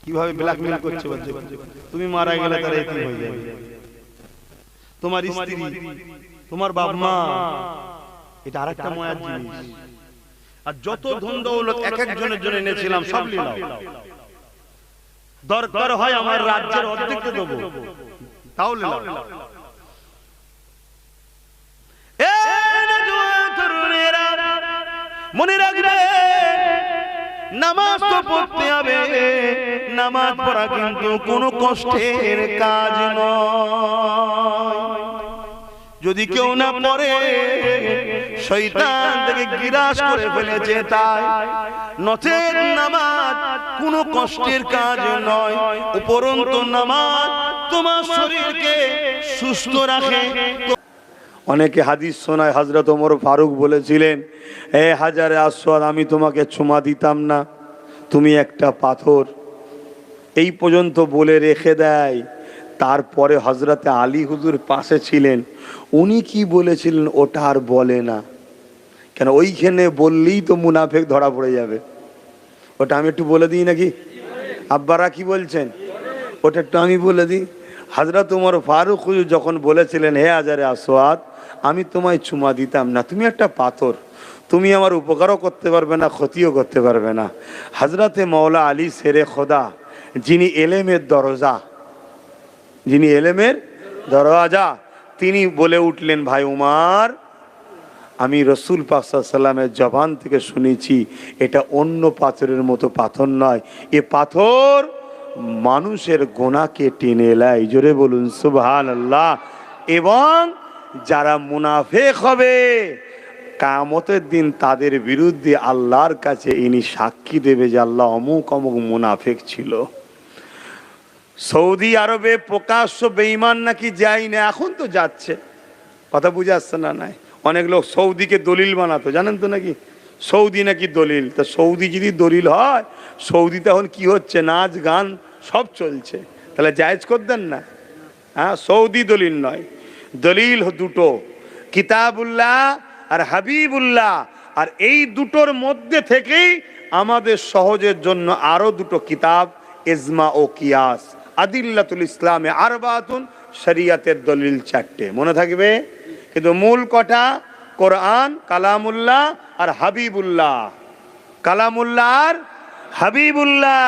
কিভাবে ব্ল্যাকমেল করছে বলছে, তুমি মারা গেলে তারা এতিম হয়ে যাবে, তোমার স্ত্রী, তোমার বাবা মা। এটা আরেকটা মায়ার জিনিস। আর যত ধন দৌলত এক একজনের জন্য এনেছিলাম সব নিলাম, দরকার হয় আমার রাজ্যের অর্ধেক দেবো, তাও নিলাম। মনে রাখবে নামাজ তো পড়তে হবে, নামাজ পড়া কিন্তু কোনো কষ্টের কাজ নয়। যদি কেউ না পড়ে শয়তান থেকে গিরাস করে ফেলেছে তাই, নচেত নামাজ কোনো কষ্টের কাজ নয়। উপরন্তু নামাজ তোমার শরীরকে সুস্থ রাখে। অনেকে হাদিস শোনায়, হযরত ওমর ফারুক বলেছিলেন, হে হাজারে আসওয়াদ, আমি তোমাকে চুমা দিতাম না, তুমি একটা পাথর। এই পর্যন্ত বলে রেখে দেয়। তারপরে হযরতে আলী হুজুর পাশে ছিলেন, উনি কি বলেছিলেন ওটা আর বলে না, কেন ওইখানে বললেই তো মুনাফেক ধরা পড়ে যাবে। ওটা আমি একটু বলে দিই নাকি? আব্বারা কি বলছেন? ওটা একটু আমি বলে দিই। হযরত ওমর ফারুক হুজুর যখন বলেছিলেন, হে হাজারে আসওয়াদ, আমি তোমায় চুমা দিতাম না, তুমি একটা পাথর, তুমি আমার উপকারও করতে পারবে না, ক্ষতিও করতে পারবে না। হযরতে মাওলা আলী শেরে খোদা, যিনি এলেমের দরজা, যিনি এলেমের দরওয়াজা, তিনি বলে উঠলেন, ভাই উমার, আমি রাসূল পাক সাল্লাল্লাহু আলাইহি ওয়াসাল্লামের জবান থেকে শুনেছি, এটা অন্য পাথরের মতো পাথর নয়, এ পাথর মানুষের গুনাহকে টেনে নেয়। জোরে বলুন সুবহানাল্লাহ। এবং যারা মুনাফিক হবে কিয়ামতের দিন তাদের বিরুদ্ধে আল্লাহর কাছে ইনি সাক্ষী দেবে যে আল্লাহ অমুক অমুক মুনাফিক ছিল। সৌদি আরবে প্রকাশ্য বেঈমান নাকি যায় না, এখন তো যাচ্ছে, কথা বুঝে আসছে না? নাই, অনেক লোক সৌদিকে দলিল বানাতো, জানেন তো নাকি? সৌদি নাকি দলিল। তা সৌদি যদি দলিল হয়, সৌদিতে এখন কি হচ্ছে, নাচ গান সব চলছে, তাহলে জায়েজ করতেন না? হ্যাঁ, সৌদি দলিল নয়, দলিল দুটো, কিতাবুল্লাহ আর হাবিবুল্লাহ। আর এই দুটোর মধ্যে থেকেই আমাদের সহজের জন্য আরো দুটো কিতাব, ইজমা ও কিয়াস, আদিল্লাতুল ইসলামে আরবাতুন, শরিয়াতের দলিল চারটে, মনে থাকবে। কিন্তু মূল কটা? কোরআন, কালামুল্লাহ আর হাবিবুল্লাহ। কালামুল্লাহ আর হাবিবুল্লাহ।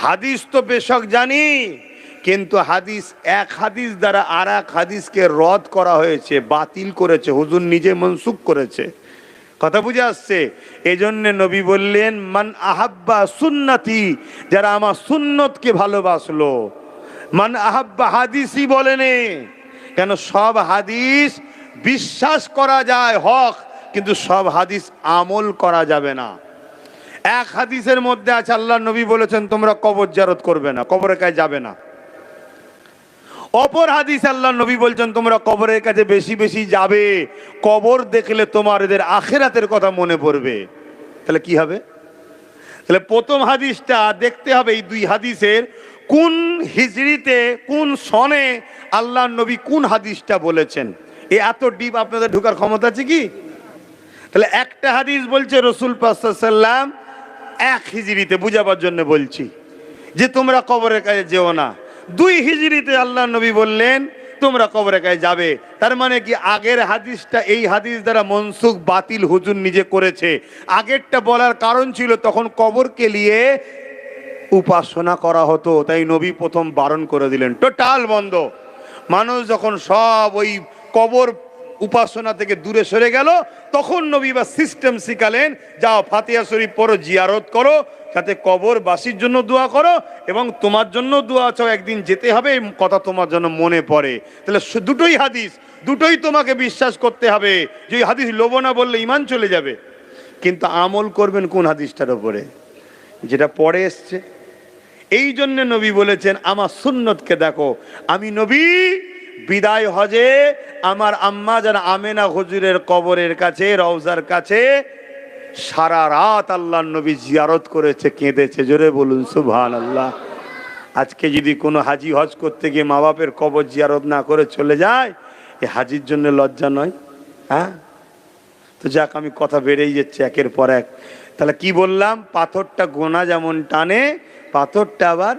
হাদিস তো বেশক জানি, কিন্তু হাদিস, এক হাদিস দ্বারা আর এক হাদিসকে রদ করা হয়েছে, বাতিল করেছে, হুজুর নিজে মনসুখ করেছে। কথা বুঝে আসছে? এজন্য নবী বললেন, মান আহাব্বা সুন্নতি, যারা আমার সুন্নতকে ভালোবাসলো। মান আহাব্বা হাদিসই বলেনি, কেন সব হাদিস বিশ্বাস করা যায় হক, কিন্তু সব হাদিস আমল করা যাবে না। এক হাদিসের মধ্যে আছে আল্লাহ নবী বলেছেন তোমরা কবর জিয়ারত করবে না, কবরের কাছে যাবে না। অপর হাদিস আল্লাহ নবী বলছেন তোমরা কবরের কাছে বেশি বেশি যাবে, কবর দেখলে তোমাদের আখিরাতের কথা মনে পড়বে। তাহলে কি হবে? তাহলে প্রথম হাদিসটা দেখতে হবে এই দুই হাদিসের কোন হিজরিতে, কোন সনে আল্লাহ নবী কোন হাদিসটা বলেছেন। এই এত ডিপ আপনাদের ঢোকার ক্ষমতা আছে কি? তাহলে একটা হাদিস বলছে রাসূল পাক সাল্লাল্লাহু আলাইহি ওয়াসাল্লাম এক হিজরিতে, বুঝাবার জন্য বলছি যে তোমরা কবরের কাছে যেও না। 2 হিজরিতে আল্লাহ নবী বললেন তোমরা কবরের কাছে যাবে। তার মানে কি আগের হাদিসটা এই হাদিস দ্বারা মনসুখ, বাতিল হুজুর নিজে করেছে। আগেরটা বলার কারণ ছিল তখন কবরকে নিয়ে উপাসনা করা হতো, তাই নবী প্রথম বারণ করে দিলেন, টোটাল বন্ধ। মানুষ যখন সব ওই কবর উপাসনা থেকে দূরে সরে গেল, তখন নবী বা সিস্টেম শিখালেন, যাও ফাতিহা শরীফ পড়ো, জিয়ারত করো, যাতে কবরবাসীর জন্য দোয়া করো এবং তোমার জন্য দোয়া চাও, একদিন যেতে হবে, এই কথা তোমার জন্য মনে পড়ে। তাহলে দুটোই হাদিস, দুটোই তোমাকে বিশ্বাস করতে হবে। যে হাদিস লোভ না বললে ঈমান চলে যাবে, কিন্তু আমল করবেন কোন হাদিসটার উপরে? যেটা পরে এসছে। এই জন্য নবী বলেছেন আমার সুন্নতকে দেখো। আমি নবী বিদায় হজে আমার আম্মা যারা আমেনা হুজুরের কবরের কাছে, রওজার কাছে সারা রাত আল্লাহর নবী জিয়ারত করেছে, কেঁদেছে। জোরে বলুন সুবহানাল্লাহ। আজকে যদি কোনো হাজি হজ করতে গিয়ে মা বাপের কবর জিয়ারত না করে চলে যায়, এ হাজির জন্য লজ্জা নয়? হ্যাঁ, তো যাক, আমি কথা বেড়েই যাচ্ছে একের পর এক। তাহলে কি বললাম? পাথরটা গোনা যেমন টানে, পাথরটা আবার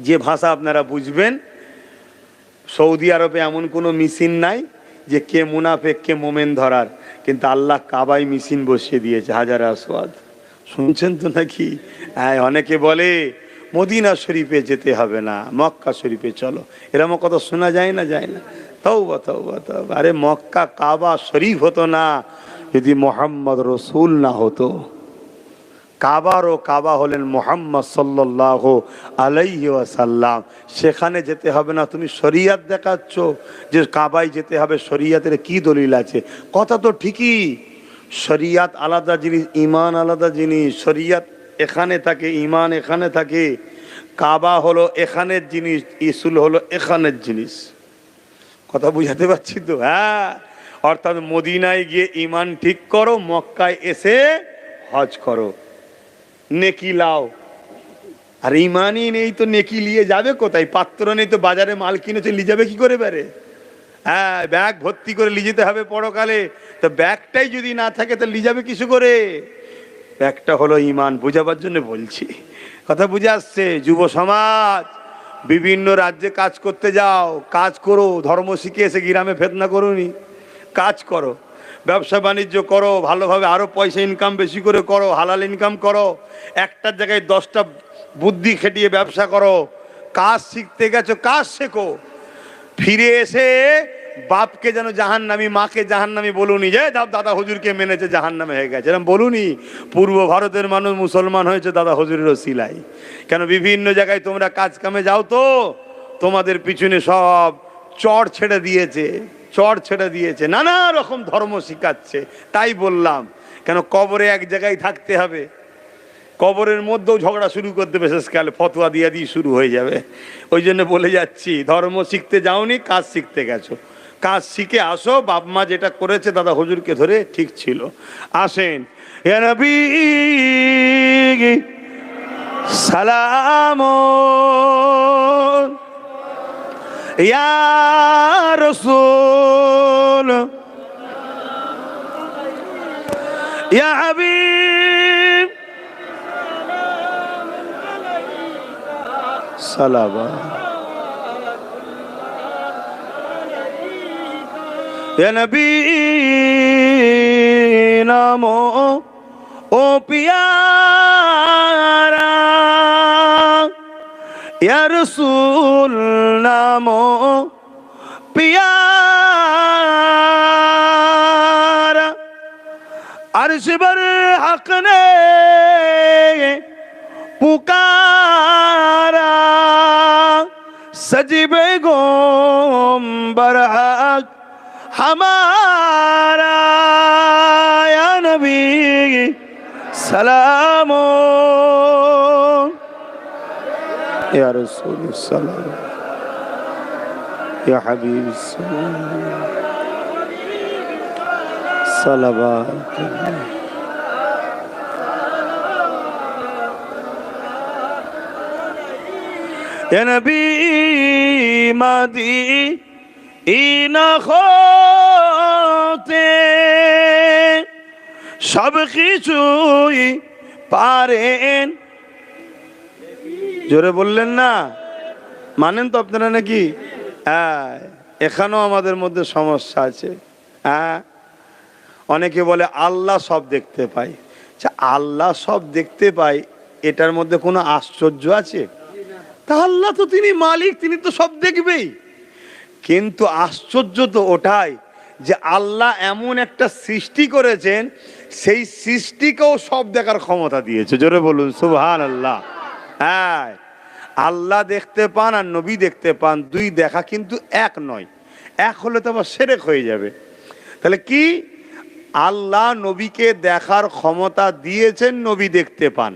যে ভাষা আপনারা বুঝবেন, সৌদি আরবে এমন কোনো মেশিন নাই যে কে মুনাফেক কে মোমেন ধরার, কিন্তু আল্লাহ কাবায় মেশিন বসিয়ে দিয়েছে, হাজার আসওয়াদ। শুনছেন তো নাকি? হ্যাঁ, অনেকে বলে মদিনা শরীফে যেতে হবে না, মক্কা শরীফে চলো, এরকম কথা শোনা যায় না? যায় না? তওবা তওবা তওবা। আরে মক্কা কাবা শরীফ হতো না যদি মোহাম্মদ রসুল না হতো। কাবারও কাবা হলেন মোহাম্মদ সাল্লাল্লাহু আলাইহি ওয়াসাল্লাম। সেখানে যেতে হবে না। তুমি শরিয়াত দেখাচ্ছ যে কাবায় যেতে হবে, শরিয়াতের কি দলিল আছে? কথা তো ঠিকই, শরিয়াত আলাদা জিনিস, ইমান আলাদা জিনিস। শরিয়াত এখানে থাকে, ইমান এখানে থাকে। কাবা হলো এখানের জিনিস, ইসুল হলো এখানের জিনিস। কথা বুঝাতে পারছি তো? হ্যাঁ, অর্থাৎ মদিনায় গিয়ে ইমান ঠিক করো, মক্কায় এসে হজ করো, নেকি লাও। আর ইমানই নেই তো নেকি নিয়ে যাবে কোথায়? পাত্র নেই তো বাজারে মাল কিনেছে, নিয়ে যাবে কি করে পারে? হ্যাঁ, ব্যাগ ভর্তি করে নিয়ে যেতে হবে পরকালে। তো ব্যাগটাই যদি না থাকে তো নিয়ে যাবে কিছু করে? ব্যাগটা হলো ইমান। বোঝাবার জন্য বলছি, কথা বুঝে আসছে? যুব সমাজ, বিভিন্ন রাজ্যে কাজ করতে যাও, কাজ করো, ধর্ম শিখে এসে গ্রামে ফেতনা করোনি, কাজ করো, ব্যবসা বাণিজ্য করো, ভালোভাবে আরো পয়সা ইনকাম বেশি করে করো, হালাল ইনকাম করো, একটার জায়গায় 10টা বুদ্ধি খেটিয়ে ব্যবসা করো। কাজ শিখতে গেছো, কাজ শেখো। ফিরে এসে বাপকে যেন জাহান্নামী, মাকে জাহান্নামী বলুনি যে দাদা হুজুরকে মেনেছে জাহান্নামে হয়ে গেছে, এরকম বলুনি। পূর্ব ভারতের মানুষ মুসলমান হয়েছে দাদা হুজুরের ওসিলাই। কেন? বিভিন্ন জায়গায় তোমরা কাজ কামে যাও তো তোমাদের পিছনে সব চড় ছেড়ে দিয়েছে, চড় ছেড়ে দিয়েছে, নানা রকম ধর্ম শিখাচ্ছে। তাই বললাম, কেন কবরে এক জায়গায় থাকতে হবে, কবরের মধ্যেও ঝগড়া শুরু করতে হবে, শেষকালে ফতোয়া দিয়ে দিয়ে শুরু হয়ে যাবে। ওই জন্য বলে যাচ্ছি, ধর্ম শিখতে যাওনি, কাজ শিখতে গেছো। কাজ শিখে আসো, বাপ মা যেটা করেছে দাদা হুজুরকে ধরে ঠিক ছিল। আসেন, ইয়া নবী সালাম, ইয়া রাসূল, ইয়া হাবিব সালাবা, ইয়া নবী নামো ও পিয়ারা, ইয়া রাসূল নামো পিয়ারা, अर्श बर हक ने पुकारा, सजीबे गोम्बर हक हमारा, या नबी सलामो, या रसूल सलाम, या हबीब सलाम, सलावत। या नबी मदीना होते सब কিছুই পারেন। জোরে বললেন না? মানেন তো আপনারা নাকি? হ্যাঁ, এখানেও আমাদের মধ্যে সমস্যা আছে। হ্যাঁ, অনেকে বলে আল্লাহ সব দেখতে পায়। আচ্ছা, আল্লাহ সব দেখতে পায়, এটার মধ্যে কোনো আশ্চর্য আছে? তা আল্লাহ তো তিনি মালিক, তিনি তো সব দেখবেই। কিন্তু আশ্চর্য তো ওটাই যে আল্লাহ এমন একটা সৃষ্টি করেছেন, সেই সৃষ্টিকেও সব দেখার ক্ষমতা দিয়েছে। জোরে বলুন সুবহানাল্লাহ। হ্যাঁ, আল্লাহ দেখতে পান আর নবী দেখতে পান, দুই দেখা কিন্তু এক নয়। এক হলে তো আবার শিরক হয়ে যাবে। তাহলে কি? আল্লাহ নবীকে দেখার ক্ষমতা দিয়েছেন, নবী দেখতে পান।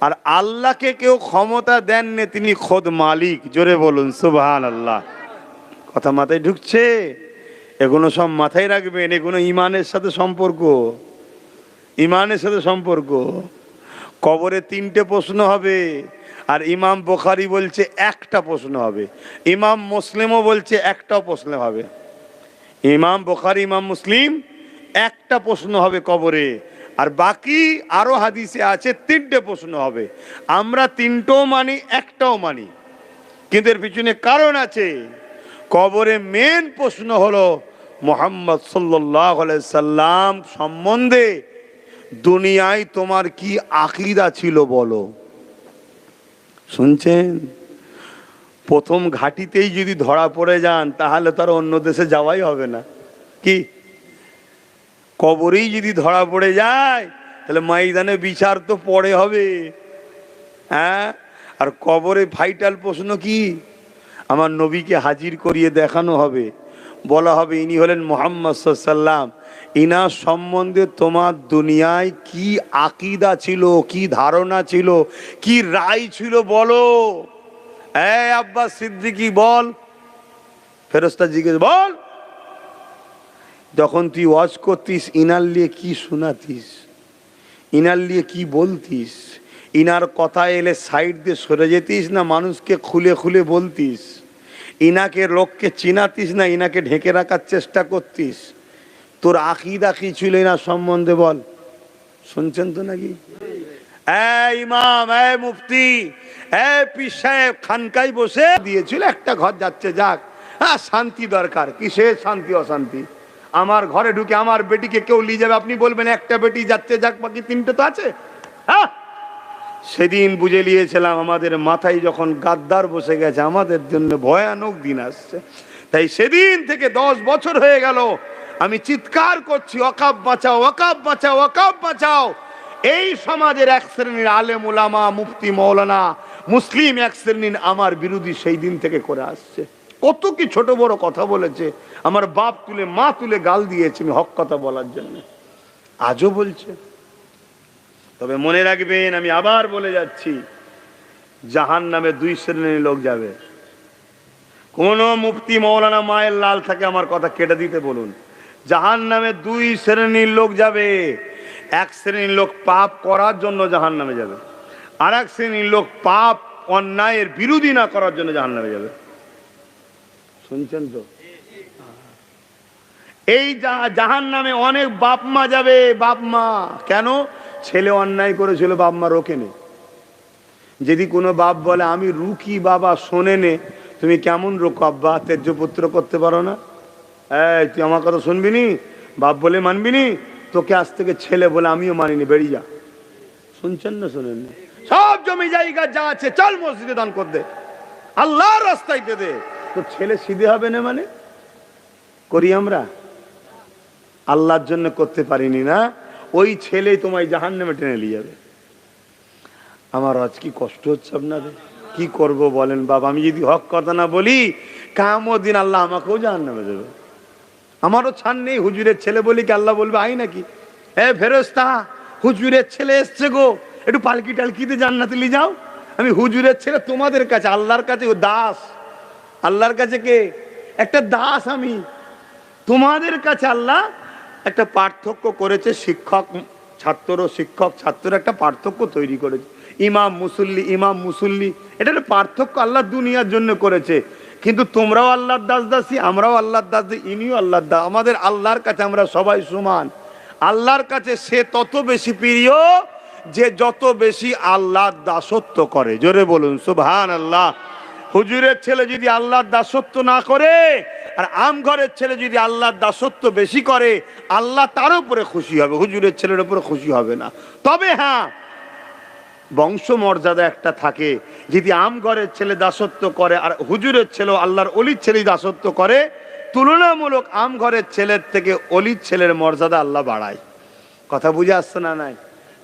আর আল্লাহকে কেউ ক্ষমতা দেননি, তিনি খোদ মালিক। জোরে বলুন সুবহানাল্লাহ। কথা মাথায় ঢুকছে? এগুলো সব মাথায় রাখবেন। এগুলো ইমানের সাথে সম্পর্ক, ইমানের সাথে সম্পর্ক। কবরে 3টে প্রশ্ন হবে, আর ইমাম বুখারী বলছে একটা প্রশ্ন হবে, ইমাম মুসলিমও বলছে একটা প্রশ্ন হবে। ইমাম বুখারী, ইমাম মুসলিম একটা প্রশ্ন হবে কবরে, আর বাকি আরো হাদিসে আছে 3টে প্রশ্ন হবে। আমরা 3টোও মানি, একটাও মানি, কিন্তু এর পিছনে কারণ আছে। কবরে মেন প্রশ্ন হলো মুহাম্মদ সাল্লাল্লাহু আলাইহি সাল্লাম সম্বন্ধে দুনিয়ায় তোমার কি আকীদা ছিল বলো। শুনছেন? প্রথম ঘাটিতেই যদি ধরা পড়ে যান তাহলে তার অন্য দেশে যাওয়াই হবে না। কি কবরেই যদি ধরা পড়ে যায় তাহলে ময়দানে বিচার তো পরে হবে। হ্যাঁ, আর কবরে ভাইটাল প্রশ্ন কি? আমার নবীকে হাজির করিয়ে দেখানো হবে, বলা হবে ইনি হলেন মুহাম্মদ সাল্লাল্লাহু আলাইহি সাল্লাম, ইনার সম্বন্ধে তোমার দুনিয়ায় কি আকীদা ছিল, কি ধারণা ছিল, কি রায় ছিল বলো। এই আব্বাস সিদ্দিকী বল। ফেরেশতা জিজ্ঞেস বল, যখন তুই ওয়াজ করতিস ইনার লিয়ে কি শোনাতিস, ইনার লিয়ে কি বলতিস, ইনার কথা এলে সাইড দিয়ে সরে যেতিস না মানুষকে খুলে খুলে বলতিস, ইনাকে লোককে চিনাতিস না ইনাকে ঢেকে রাখার চেষ্টা করতিস, তোর আকীদা কি ছিল ইনার সম্বন্ধে বল। শুনছেন তো নাকি? ইমাম, মুফতি, পীর সাহেব খানকায় বসে দিয়েছিল একটা ঘর যাচ্ছে যাক, হ্যাঁ শান্তি দরকার, কিসের শান্তি অশান্তি? আমার ঘরে ঢুকে আমার বেটিকে কেউ নিয়ে যাবে, আপনি বলবেন একটা বেটি যাচ্ছে যাক, বাকি 3টে তো আছে। হ্যাঁ, সেদিন বুঝে নিয়েছিলাম আমাদের মাথায় যখন গাদ্দার বসে গেছে আমাদের জন্য ভয়ানক দিন আসছে। তাই সেদিন থেকে 10 বছর হয়ে গেল আমি চিৎকার করছি ওয়াকফ বাঁচাও, ওয়াকফ বাঁচাও, ওয়াকফ বাঁচাও। এই সমাজের এক শ্রেণীর আলেম উলামা, মুফতি, মৌলানা, মুসলিম এক শ্রেণীর আমার বিরোধী সেই দিন থেকে করে আসছে। কত কি ছোট বড় কথা বলেছে, আমার বাপ তুলে মা তুলে গাল দিয়েছে আমি হক কথা বলার জন্য, আজও বলছে। তবে মনে রাখবেন, আমি আবার বলে যাচ্ছি, জাহান্নামে 2 শ্রেণীর লোক যাবে। কোন মুফতি মৌলানা মায়ের লাল থাকে আমার কথা কেটে দিতে বলুন। জাহান্নামে 2 শ্রেণীর লোক যাবে। এক শ্রেণীর লোক পাপ করার জন্য জাহান্নামে যাবে, আর এক শ্রেণীর লোক পাপ অন্যায়ের বিরোধী না করার জন্য জাহান্নামে যাবে। শুনছেন তো? এই জাহান্নামে অনেক বাপ মা যাবে। বাপ মা কেন? ছেলে অন্যায় করেছিল, বাপ মা রোকেনে। যদি কোনো বাপ বলে আমি রুকি বাবা শোনে নে, তুমি কেমন রোকো আব্বা, তেজ্য পুত্র করতে পারো না? তুই আমার কথা শুনবি নি? বাপ বলে মানবি নি? তোকে আজ থেকে ছেলে বলে আমিও মানিনি, বেরিয়ে যা। শুনছেন না শোনেন? সব জমি জায়গা যা আছে চল মসজিদে দান কর দে, আল্লাহর রাস্তায় দে। তো ছেলে সিধে হবে না মানে? করি আমরা? আল্লাহর জন্য করতে পারিনি না, ওই ছেলেই তোমায় জাহান্নামে টেনে নিয়ে যাবে। আমার আজ কি কষ্ট হচ্ছে আপনাদের, কি করব বলেন বাবা? আমি যদি হক কথা না বলি কিয়ামত দিন আল্লাহ আমাকেও জাহান্নামে দেবে। আমারও ছাড় নেই, হুজুরের ছেলে বলি কি আল্লাহ বলবে আই নাকি, ফেরেশতা হুজুরের ছেলে এসছে গো, একটু পালকি টালকিতে জান্নাতে নিয়ে যাও। আমি হুজুরের ছেলে তোমাদের কাছে, আল্লাহর কাছে ও দাস। আল্লাহর কাছে কে? একটা দাস আমি। তোমাদের কাছে আল্লাহ একটা পার্থক্য করেছে, শিক্ষক ছাত্র, শিক্ষক ছাত্র একটা পার্থক্য তৈরি করেছে। ইমাম মুসল্লি, ইমাম মুসল্লি, এটা একটা পার্থক্য আল্লাহ দুনিয়ার জন্য করেছে। কিন্তু তোমরাও আল্লাহর দাস দাসী, আমরাও আল্লাহর দাস, ইনিও আল্লাহর দাস। আমাদের আল্লাহর কাছে আমরা সবাই সমান। আল্লাহর কাছে সে তত বেশি প্রিয় যে যত বেশি আল্লাহর দাসত্ব করে। জোরে বলুন সুবহানাল্লাহ। হুজুরের ছেলে যদি আল্লাহর দাসত্ব না করে আর আম ঘরের ছেলে যদি আল্লাহর দাসত্ব বেশি করে, আল্লাহ তার উপরে খুশি হবে, হুজুরের ছেলের উপরে খুশি হবে না। তবে হ্যাঁ, বংশ মর্যাদা একটা থাকে। যদি আম ঘরের ছেলে দাসত্ব করে আর হুজুরের ছেলে আল্লাহর অলির ছেলে দাসত্ব করে, তুলনামূলক আম ঘরের ছেলের থেকে অলির ছেলের মর্যাদা আল্লাহ বাড়ায়। কথা বুঝে আসছে না? নাই।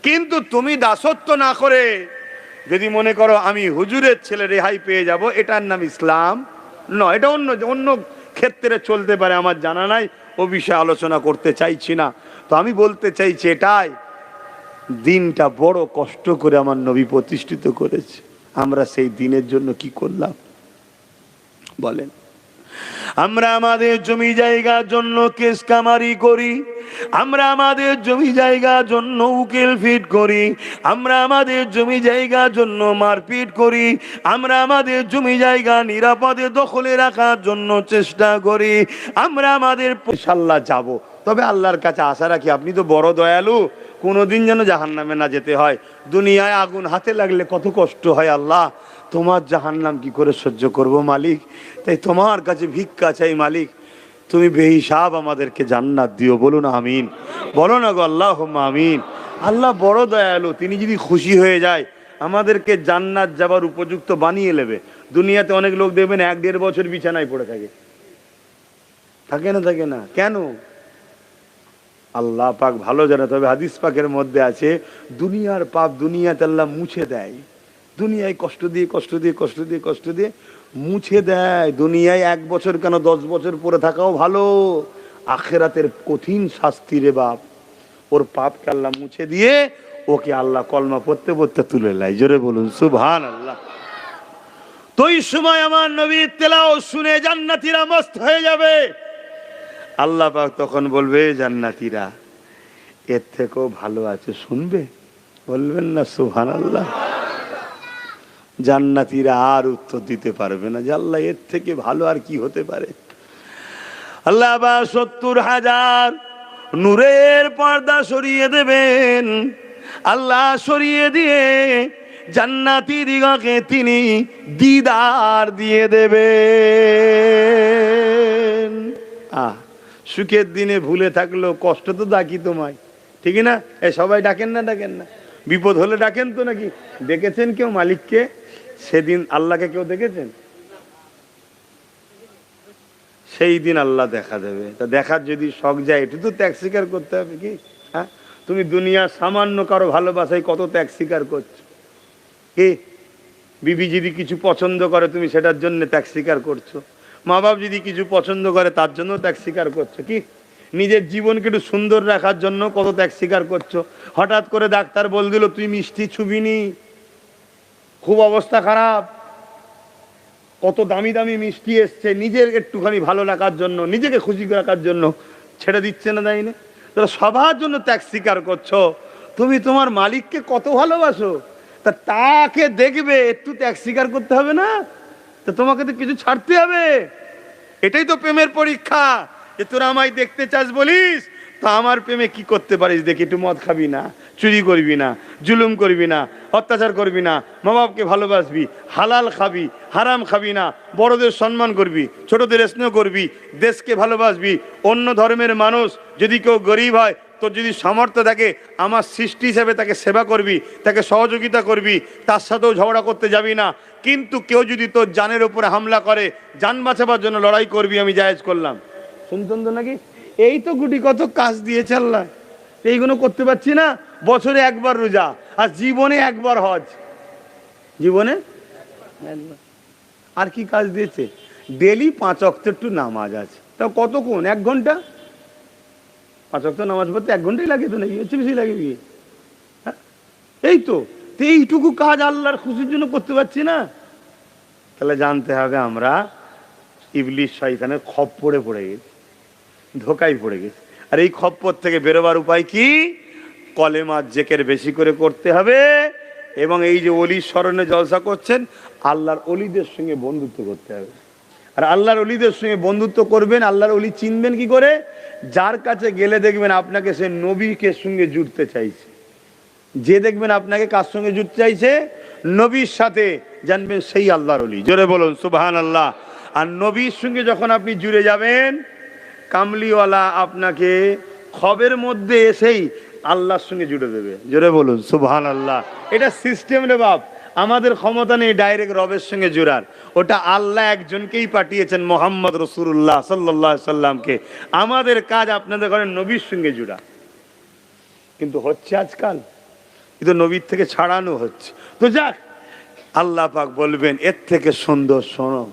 কিন্তু তুমি দাসত্ব না করে যদি মনে করো আমি হুজুরের ছেলে রেহাই পেয়ে যাব, এটার নাম ইসলাম নয়। এটা অন্য ক্ষেত্রে চলতে পারে, আমার জানা নাই, ও বিষয়ে আলোচনা করতে চাইছি না। তো আমি বলতে চাইছি এটাই, দিনটা বড় কষ্ট করে আমার নবী প্রতিষ্ঠিত করেছে। আমরা সেই দিনের জন্য কি করলাম বলেন? আমরা আমাদের জমি জায়গার জন্য কেস কামারি করি, আমরা আমাদের জমি জায়গার জন্য উকিল ফিট করি, আমরা আমাদের জমি জায়গার জন্য মারপিট করি, আমরা আমাদের জমি জায়গা নিরাপদে দখলে রাখার জন্য চেষ্টা করি। আমরা আমাদের ইনশাআল্লাহ যাব, তবে আল্লাহর কাছে আশা রাখি আপনি তো বড় দয়ালু, কোনোদিন যেন জাহান্নামে না যেতে হয়। দুনিয়ায় আগুন হাতে লাগলে কত কষ্ট হয় আল্লাহ, তোমার জাহান্নাম কি করে সহ্য করব মালিক। তাই তোমার কাছে ভিক্ষা চাই মালিক, তুমি বেহিসাব আমাদেরকে জান্নাত দিও। বলুন আমিন, বলো না গো আল্লাহুম্মা আমিন। আল্লাহ বড় দয়ালু, তিনি যদি খুশি হয়ে যায় আমাদেরকে জান্নাত যাবার উপযুক্ত বানিয়ে নেবে। দুনিয়াতে অনেক লোক দেখবেন 1-1.5 বছর বিছানায় পড়ে থাকে, থাকে না? থাকে না কেন? আল্লাহ পাক ভালো জানে। তবে হাদিস পাকের মধ্যে আছে দুনিয়ার পাপ দুনিয়াতে আল্লাহ মুছে দেয়। দুনিয়ায় কষ্ট দিয়ে কষ্ট দিয়ে কষ্ট দিয়ে কষ্ট দিয়ে মুছে দেয়। দুনিয়ায় 1 বছর কেন 10 বছর পরে থাকাও ভালো। আখেরাতের কঠিন শাস্তি রে বাপ। ওর পাপকে আল্লাহ মুছে দিয়ে ওকে আল্লাহ কলমা পড়তে পড়তে তুলে নেয়। জোরে বলুন সুবহানাল্লাহ। তো এই সময় আমার নবীর তেলাওয়াত শুনে জান্নাতীরা মস্ত হয়ে যাবে। আল্লাহ পাক তখন বলবে, জান্নাতীরা এর থেকেও ভালো আছে, শুনবে? বলবেন না সুবহানাল্লাহ? জান্নাতীরা আর উত্তর দিতে পারবে না যে আল্লাহ এর থেকে ভালো আর কি হতে পারে। আল্লাহ আবার 70,000 নূরের পর্দা সরিয়ে দেবেন। আল্লাহ সরিয়ে দিয়ে জান্নাতীদিগকে তিনি দিদার দিয়ে দেবেন। সুখের দিনে ভুলে থাকলো, কষ্ট তো ডাকি তোমায়, ঠিক না? সবাই ডাকেন না? ডাকেন না? বিপদ হলে ডাকেন তো নাকি? দেখেছেন কেউ মালিককে সেদিন? আল্লাহকে কেউ দেখেছেন? সেই দিন আল্লাহ দেখা দেবে। তা দেখার যদি শখ যায়, একটু তো ত্যাগ স্বীকার করতে হবে কি? হ্যাঁ, তুমি দুনিয়া সামান্য কারো ভালোবাসায় কত ত্যাগ স্বীকার করছো কি? বিবি যদি কিছু পছন্দ করে তুমি সেটার জন্য ত্যাগ স্বীকার করছো। মা বাপ যদি কিছু পছন্দ করে তার জন্য ত্যাগ স্বীকার করছো কি? নিজের জীবনকে একটু সুন্দর রাখার জন্য কত ত্যাগ স্বীকার করছো। হঠাৎ করে ডাক্তার বল দিল তুই মিষ্টি ছুবিনি, খুব অবস্থা খারাপ, কত দামি দামি মিষ্টি এসছে, নিজের একটুখানি ভালো রাখার জন্য, নিজেকে খুশি রাখার জন্য ছেড়ে দিচ্ছে না, তাই না? তোরা সবার জন্য ত্যাগ স্বীকার করছো। তুমি তোমার মালিককে কত ভালোবাসো, তা তাকে দেখবে একটু ত্যাগ স্বীকার করতে হবে না? তো তোমাকে তো কিছু ছাড়তে হবে। এটাই তো প্রেমের পরীক্ষা, যে তোরা আমায় দেখতে চাস বলিস, তা আমার প্রেমে কি করতে পারিস দেখি। একটু মদ খাবি না, চুরি করবি না, জুলুম করবি না, অত্যাচার করবি না, মা বাপকে ভালোবাসবি, হালাল খাবি, হারাম খাবি না, বড়দের সম্মান করবি, ছোটদের স্নেহ করবি, দেশকে ভালোবাসবি। অন্য ধর্মের মানুষ যদি কেউ গরিব হয়, তোর যদি সামর্থ্য থাকে, আমার সৃষ্টি হিসেবে তাকে সেবা করবি, তাকে সহযোগিতা করবি, তার সাথেও ঝগড়া করতে যাবি না। কিন্তু কেউ যদি তোর জানের উপরে হামলা করে, জান বাঁচাবার জন্য লড়াই করবি, আমি জায়েজ করলাম। শুনছেন তো নাকি? এই তো গুটি কত কাজ দিয়েছে আল্লাহ, এইগুলো করতে পারছি না। বছরে একবার রোজা, আর জীবনে একবার হজ, জীবনে একবার। আর কি কাজ দিয়েছে? ডেলি 5 ওয়াক্ত একটু নামাজ আছে, তা কতক্ষণ? 1 ঘন্টা। 5 ওয়াক্ত নামাজ পড়তে 1 ঘন্টাই লাগে তো নাকি? হচ্ছে বেশি লাগে কি? হ্যাঁ, এই তো। এইটুকু কাজ আল্লাহর খুশির জন্য করতে পারছি না। তাহলে জানতে হবে আমরা ইবলিস শয়তানের খপ্পরে পড়ে গেছি, ধোকায় পড়ে গেছি। আর এই খপ্পর থেকে বেরোবার উপায় কি? কলেমা জিকির বেশি করে করতে হবে। এবং এই যে ওলির স্মরণে জলসা করছেন, আল্লাহর ওলিদের সঙ্গে বন্ধুত্ব করতে হবে। আর আল্লাহর ওলিদের সঙ্গে বন্ধুত্ব করবেন, আল্লাহর ওলি চিনবেন কি করে? যার কাছে গেলে দেখবেন আপনাকে সে নবীকে সঙ্গে জুড়তে চাইছে। যে দেখবেন আপনাকে কার সঙ্গে জুড়তে চাইছে? নবীর সাথে, জানবেন সেই আল্লাহর ওলি। জোরে বলুন সুবহানাল্লাহ। আর নবীর সঙ্গে যখন আপনি জুড়ে যাবেন, কামলিওয়ালা আপনাকে খবের মধ্যে এসেই আল্লাহর সঙ্গে জুড়ে দেবে। জোরে বলুন সুবহানাল্লাহ। এটা সিস্টেম রে বাপ, আমাদের ক্ষমতা নেই ডাইরেক্ট রবের সঙ্গে জুড়ার। ওটা আল্লাহ একজনকেই পাঠিয়েছেন, মোহাম্মদ রাসূলুল্লাহ সাল্লাল্লাহু আলাইহি সাল্লামকে। আমাদের কাজ আপনাদের ঘরে নবীর সঙ্গে জুড়া। কিন্তু হচ্ছে আজকাল কিন্তু নবীর থেকে ছাড়ানো হচ্ছে। তো যাক, আল্লাহ পাক বলবেন এর থেকে সুন্দর শোনো।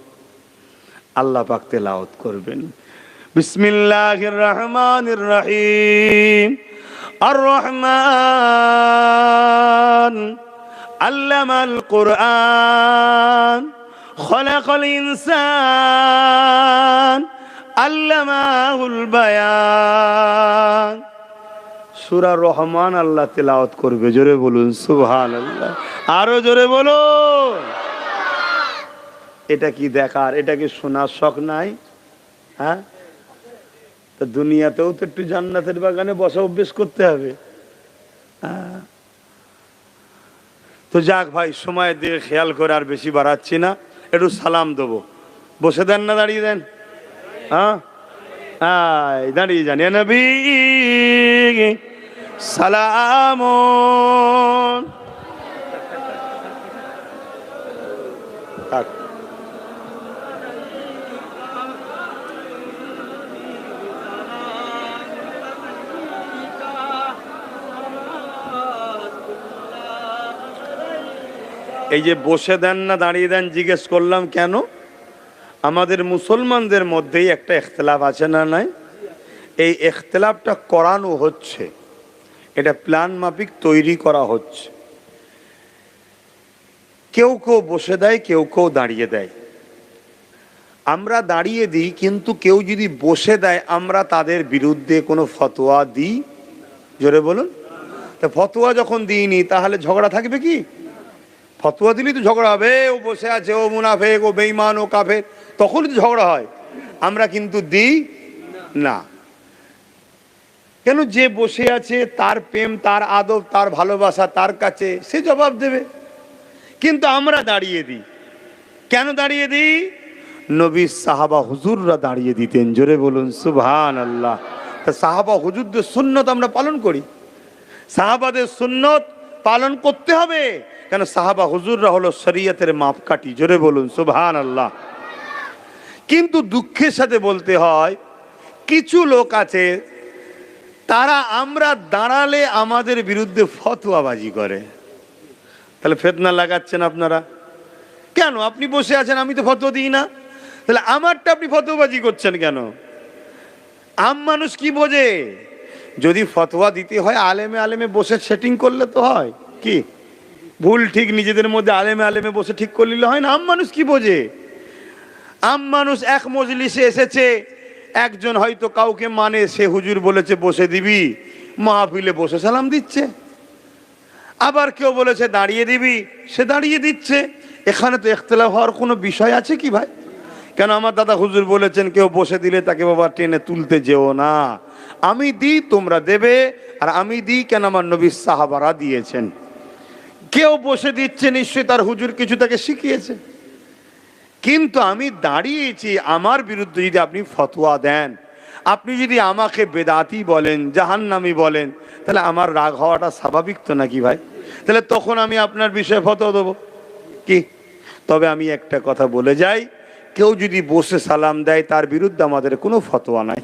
আল্লাহ পাক তেলাওয়াত করবেন, বিসমিল্লাহির রহমানির রহিম। আর রহমান আল্লামাল কুরআন খলাকাল ইনসান আল্লামাহুল বায়ান। সূরা রহমান আল্লাহ তেলাওয়াত করবে। জোরে বলুন সুবহানাল্লাহ। আরো জোরে বলুন। এটা কি দেখার, এটা কি শোনার শখ নাই? হ্যাঁ, তো দুনিয়াতেও তো একটু জান্নাতের বাগানে বসা অভ্যেস করতে হবে। তো যাক ভাই, সময়ের দিকে খেয়াল করে আর বেশি বাড়াচ্ছি না, একটু সালাম দেবো। বসে দেন না দাঁড়িয়ে দেন? হ্যাঁ, দাঁড়িয়ে যান। ইয়া নবী সালাম। এই যে বসে দেন না দাঁড়িয়ে দেন জিজ্ঞেস করলাম কেন? আমাদের মুসলমানদের মধ্যেই একটা ইখতিলাফ আছে না নাই? এই ইখতিলাফটা করানো হচ্ছে, এটা প্ল্যান মাফিক তৈরি করা হচ্ছে। কেউ কেউ বসে দেয়, কেউ কেউ দাঁড়িয়ে দেয়। আমরা দাঁড়িয়ে দিই, কিন্তু কেউ যদি বসে দেয় আমরা তাদের বিরুদ্ধে কোনো ফতোয়া দিই? জোরে বলুন। তা ফতোয়া যখন দিইনি তাহলে ঝগড়া থাকবে কি? ফতোয়া দিলেই তো ঝগড়া হবে। ও বসে আছে, ও মুনাফেক, ও বেঈমান, ও কাফের, তখনই তো ঝগড়া হয়। আমরা কিন্তু দিই না। কেন? যে বসে আছে তার প্রেম, তার আদব, তার ভালোবাসা তার কাছে, সে জবাব দেবে। কিন্তু আমরা দাঁড়িয়ে দিই। কেন দাঁড়িয়ে দিই? নবী সাহাবা হুজুররা দাঁড়িয়ে দিতেন। জোরে বলুন সুবহানাল্লাহ। তা সাহাবা হুজুরদের সুন্নত আমরা পালন করি। সাহাবাদের সুন্নত পালন করতে হবে। কেন? সাহাবা হুজুররা হলো শরীয়তের মাপকাঠি। জোরে বলুন সুবহানাল্লাহ। কিন্তু দুঃখের সাথে বলতে হয়, কিছু লোক আছে তারা আমরা দাঁড়ালে আমাদের বিরুদ্ধে ফতোয়াবাজি করে। তাহলে ফিতনা লাগাচ্ছেন আপনারা কেন? আপনি বসে আছেন, আমি তো ফতোয়া দিই না, তাহলে আমারটা আপনি ফতোয়াবাজি করছেন কেন? আম মানুষ কি বোঝে? যদি ফতোয়া দিতে হয় আলেমে আলেমে বসে সেটিং করলে তো হয়। কি ভুল ঠিক নিজেদের মধ্যে আলেমে আলেমে বসে ঠিক করলে হয় না? আম মানুষ কি বোঝে? আম মানুষ এক মজলিসে এসেছে, একজন হয়তো কাউকে মানে, সে হুজুর বলেছে বসে দিবি, মাহফিলে বসে সালাম দিচ্ছে। আবার কেউ বলেছে দাঁড়িয়ে দিবি, সে দাঁড়িয়ে দিচ্ছে। এখানে তো ইখতিলাফ হওয়ার কোনো বিষয় আছে কি ভাই? কেন? আমার দাদা হুজুর বলেছেন কেউ বসে দিলে তাকে বাবা টেনে তুলতে যেও না। আমি দিই, তোমরা দেবে। আর আমি দিই কেন? আমার নবী সাহাবারা দিয়েছেন। কেউ বসে দিচ্ছে, নিশ্চয়ই তার হুজুর কিছু তাকে শিখিয়েছে। কিন্তু আমি দাঁড়িয়েছি, আমার বিরুদ্ধে যদি আপনি ফতোয়া দেন, আপনি যদি আমাকে বেদাতি বলেন, জাহান্নামী বলেন, তাহলে আমার রাগ হওয়াটা স্বাভাবিক তো নাকি ভাই? তাহলে তখন আমি আপনার বিষয়ে ফতোয়া দেবো কি? তবে আমি একটা কথা বলে যাই, কেউ যদি বসে সালাম দেয় তার বিরুদ্ধে আমাদের কোনো ফতোয়া নাই।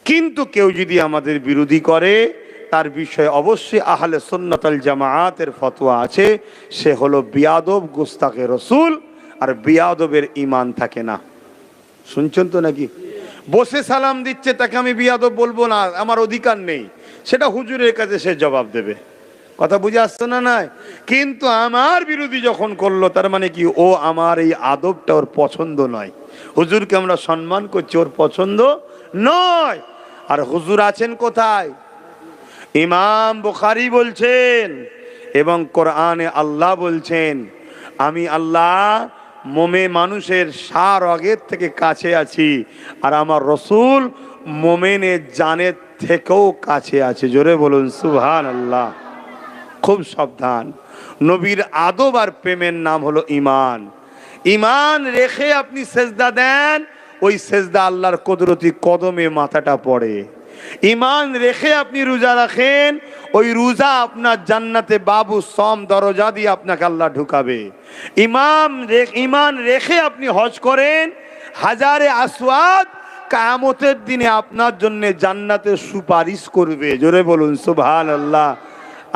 কিন্তু কেউ যদি আমাদের বিরোধী করে তার বিষয়ে অবশ্যই আহলে সুন্নাত ওয়াল জামাআতের ফতোয়া আছে। সে হলো বিয়াদব, গোস্তাকে রসুল, আর বিয়াদবের ঈমান থাকে না। শুনছেন তো নাকি? বসে সালাম দিচ্ছে তাকে আমি বিয়াদব বলবো না, আমার অধিকার নেই। সেটা হুজুরের কাছে সে জবাব দেবে। কথা বুঝে আসছে না? নাই। কিন্তু আমার বিরোধী যখন করলো, তার মানে কি? ও আমার এই আদবটা ওর পছন্দ নয়। হুজুরকে আমরা সম্মান করছি, ওর পছন্দ নয়। আর হুজুর আছেন কোথায়? ইমাম বুখারী বলছেন এবং কোরআনে আল্লাহ বলছেন, আমি আল্লাহ মানুষের সার আগের থেকে কাছে আছি, আর আমার রসুল মোমেনের জানের থেকেও কাছে আছে। জোরে বলুন সুবহানাল্লাহ। খুব সাবধান। নবীর আদব আর প্রেমের নাম হলো ঈমান। ঈমান রেখে আপনি সেজদা দেন, ওই সেজদা আল্লাহর কুদরতি কদমে মাথাটা পড়ে। ঈমান রেখে আপনি রোজা রাখেন, ওই রোজা আপনার জান্নাতে বাবু সম দরজা দিয়ে আপনাকে আল্লাহ ঢুকাবে। ঈমান রেখে আপনি হজ করেন, হাজারে আসওয়াদ কিয়ামতের দিনে আপনার জন্য জান্নাতে সুপারিশ করবে। জোরে বলুন সুবহানাল্লাহ।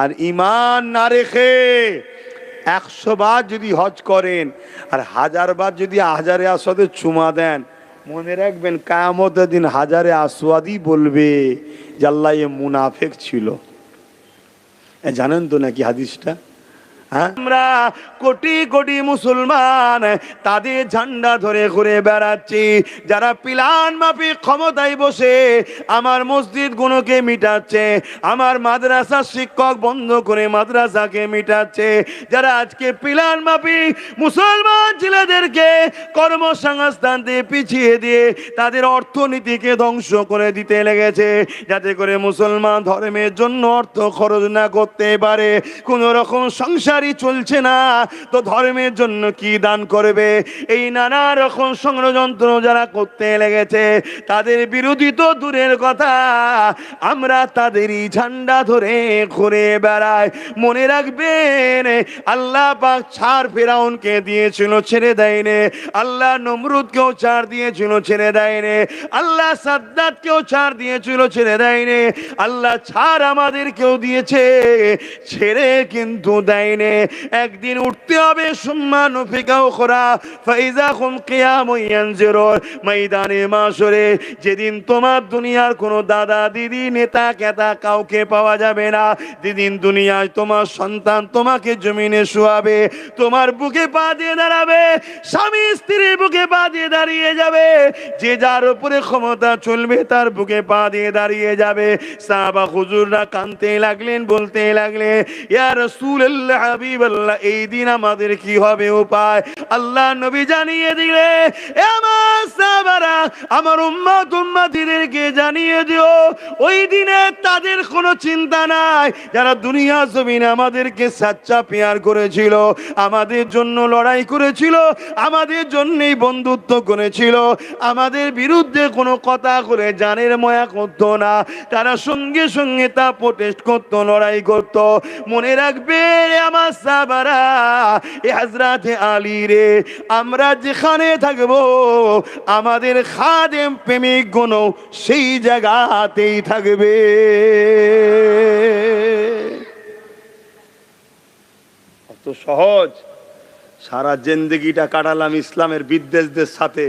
আর ঈমান না রেখে 100 বার যদি হজ করেন আর 1000 বার যদি হাজারে আসওয়াদে চুমা দেন, মনে রাখবেন কিয়ামতের দিন হাজারে আসওয়াদই বলবে যে আল্লাহ এ মুনাফিক ছিল। জানেন তো নাকি হাদিসটা? আমরা কোটি কোটি মুসলমান তাদের ঝান্ডা ধরে ঘুরে বেড়াচ্ছি, যারা প্ল্যান মাফিক ক্ষমতায় বসে আমার মসজিদ গুলোকে মিটাচ্ছে, আমার মাদ্রাসার শিক্ষক বন্ধ করে মাদ্রাসাকে মিটাচ্ছে, যারা আজকে প্ল্যান মাফিক মুসলমান ছেলেদেরকে কর্মসংস্থান দিয়ে পিছিয়ে দিয়ে তাদের অর্থনীতিকে ধ্বংস করে দিতে লেগেছে, যাতে করে মুসলমান ধর্মের জন্য অর্থ খরচ না করতে পারে, কোন রকম সংসার বাড়ি চলছে না, তো ধর্মের জন্য কি দান করবে? এই নানা রকম ষড়যন্ত্র যারা করতে লেগেছে, তাদের বিরোধী তো দূরের কথা, আমরা তাদেরই ঝান্ডা ধরে ঘুরে বেড়াই। মনে রাখবেন, আল্লাহ পাক ছাড় ফেরাউনকে দিয়েছিল, ছেড়ে দেয়নি। আল্লাহ নমরুদকেও ছাড় দিয়েছিল, ছেড়ে দেয়নি। আল্লাহ সাদ্দাতকেও ছাড় দিয়েছিল, ছেড়ে দেয়নি। আল্লাহ ছাড় আমাদেরকেও দিয়েছে, ছেড়ে কিন্তু দেয়নি। একদিন উঠতে হবে, সুম্মা নুফিকা উখরা ফাইজা হুম কিয়ামুন ইয়ানজুরুন, ময়দানে মাশরে, যেদিন তোমার দুনিয়ার কোনো দাদা দিদি নেতা কেতা কাউকে পাওয়া যাবে না। যেদিন দুনিয়ায় তোমার সন্তান তোমাকে জমিনে শোয়াবে, তোমার বুকে পা দিয়ে দাঁড়াবে, স্বামী স্ত্রীর বুকে পা দিয়ে দাঁড়িয়ে যাবে, যে যার উপরে ক্ষমতা চলবে তার বুকে পা দিয়ে দাঁড়িয়ে যাবে। সাহাবা হুজুররা কাঁদতে লাগলেন, বলতে লাগলেন, ইয়া রাসূলুল্লাহ, হাবিবাল্লাহ, এই দিন আমাদের কি হবে উপায়? আল্লাহ নবী জানিয়ে দিলে, এ আমার সাহাবারা, আমার উম্মত উম্মতিদেরকে জানিয়ে দিও, ওই দিনে তাদের কোনো চিন্তা নাই, যারা দুনিয়া জমিনে আমাদেরকে সাচ্চা পেয়ার করেছিল, আমাদের জন্য লড়াই করেছিল, আমাদের জন্যই বন্ধুত্ব করেছিল, আমাদের বিরুদ্ধে কোনো কথা করে জানের ময়া করতো না, তারা সঙ্গে সঙ্গে তা প্রোটেস্ট করতো, লড়াই করতো। মনে রাখবে আমার সাহাবারা, এ হযরত আলী রে, আমরা যেখানে থাকবো আমাদের খাদেম প্রেমিক গুণ সেই জায়গাতেই থাকবে। এত সহজ। সারা জিন্দেগিটা কাটালাম ইসলামের বিদ্বেষদের সাথে,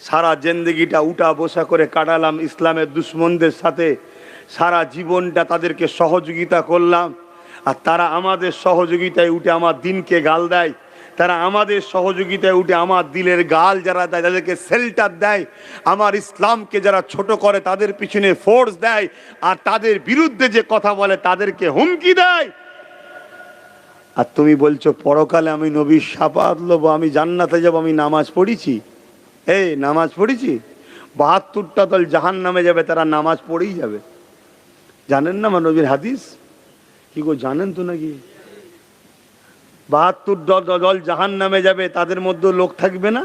সারা জিন্দেগিটা উঠা বসা করে কাটালাম ইসলামের দুশ্মনদের সাথে, সারা জীবনটা তাদেরকে সহযোগিতা করলাম, আর তারা আমাদের সহযোগিতায় উঠে আমার দিনকে গাল দেয়, তারা আমাদের সহযোগিতায় উঠে আমার দিলের গাল যারা দেয় তাদেরকে শেল্টার দেয়, আমার ইসলামকে যারা ছোট করে তাদের পিছনে ফোর্স দেয়, আর তাদের বিরুদ্ধে যে কথা বলে তাদেরকে হুমকি দেয়। আর তুমি বলছো পরকালে আমি নবীর শাফাত লব, আমি জান্নাতে যাব, আমি নামাজ পড়েছি। এই নামাজ পড়েছি, ৭২টা দল জাহান নামে যাবে, তারা নামাজ পড়েই যাবে। জানেন না আমার নবীর হাদিস? কি গো, জানেন তো নাকি? ৭২ দল জাহান নামে যাবে, তাদের মধ্যে লোক থাকবে না,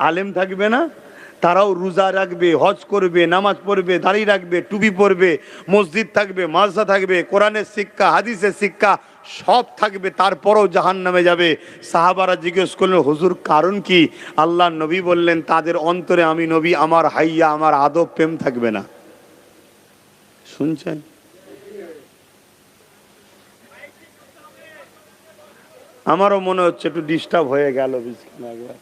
আলেম থাকবে না, তারাও রোজা রাখবে, হজ করবে, নামাজ পড়বে, দাড়ি রাখবে, টুপি পরবে, মসজিদ থাকবে, মাদ্রাসা থাকবে, কোরআনের শিক্ষা, হাদিসের শিক্ষা সব থাকবে, তারপরও জাহান নামে যাবে। সাহাবারা জিজ্ঞেস করলেন, হুজুর কারণ কি? আল্লাহ নবী বললেন, তাদের অন্তরে আমি নবী, আমার হাইয়া, আমার আদব প্রেম থাকবে না। শুনছেন? আমারও মনে হচ্ছে একটু ডিস্টার্ব হয়ে গেল একবার।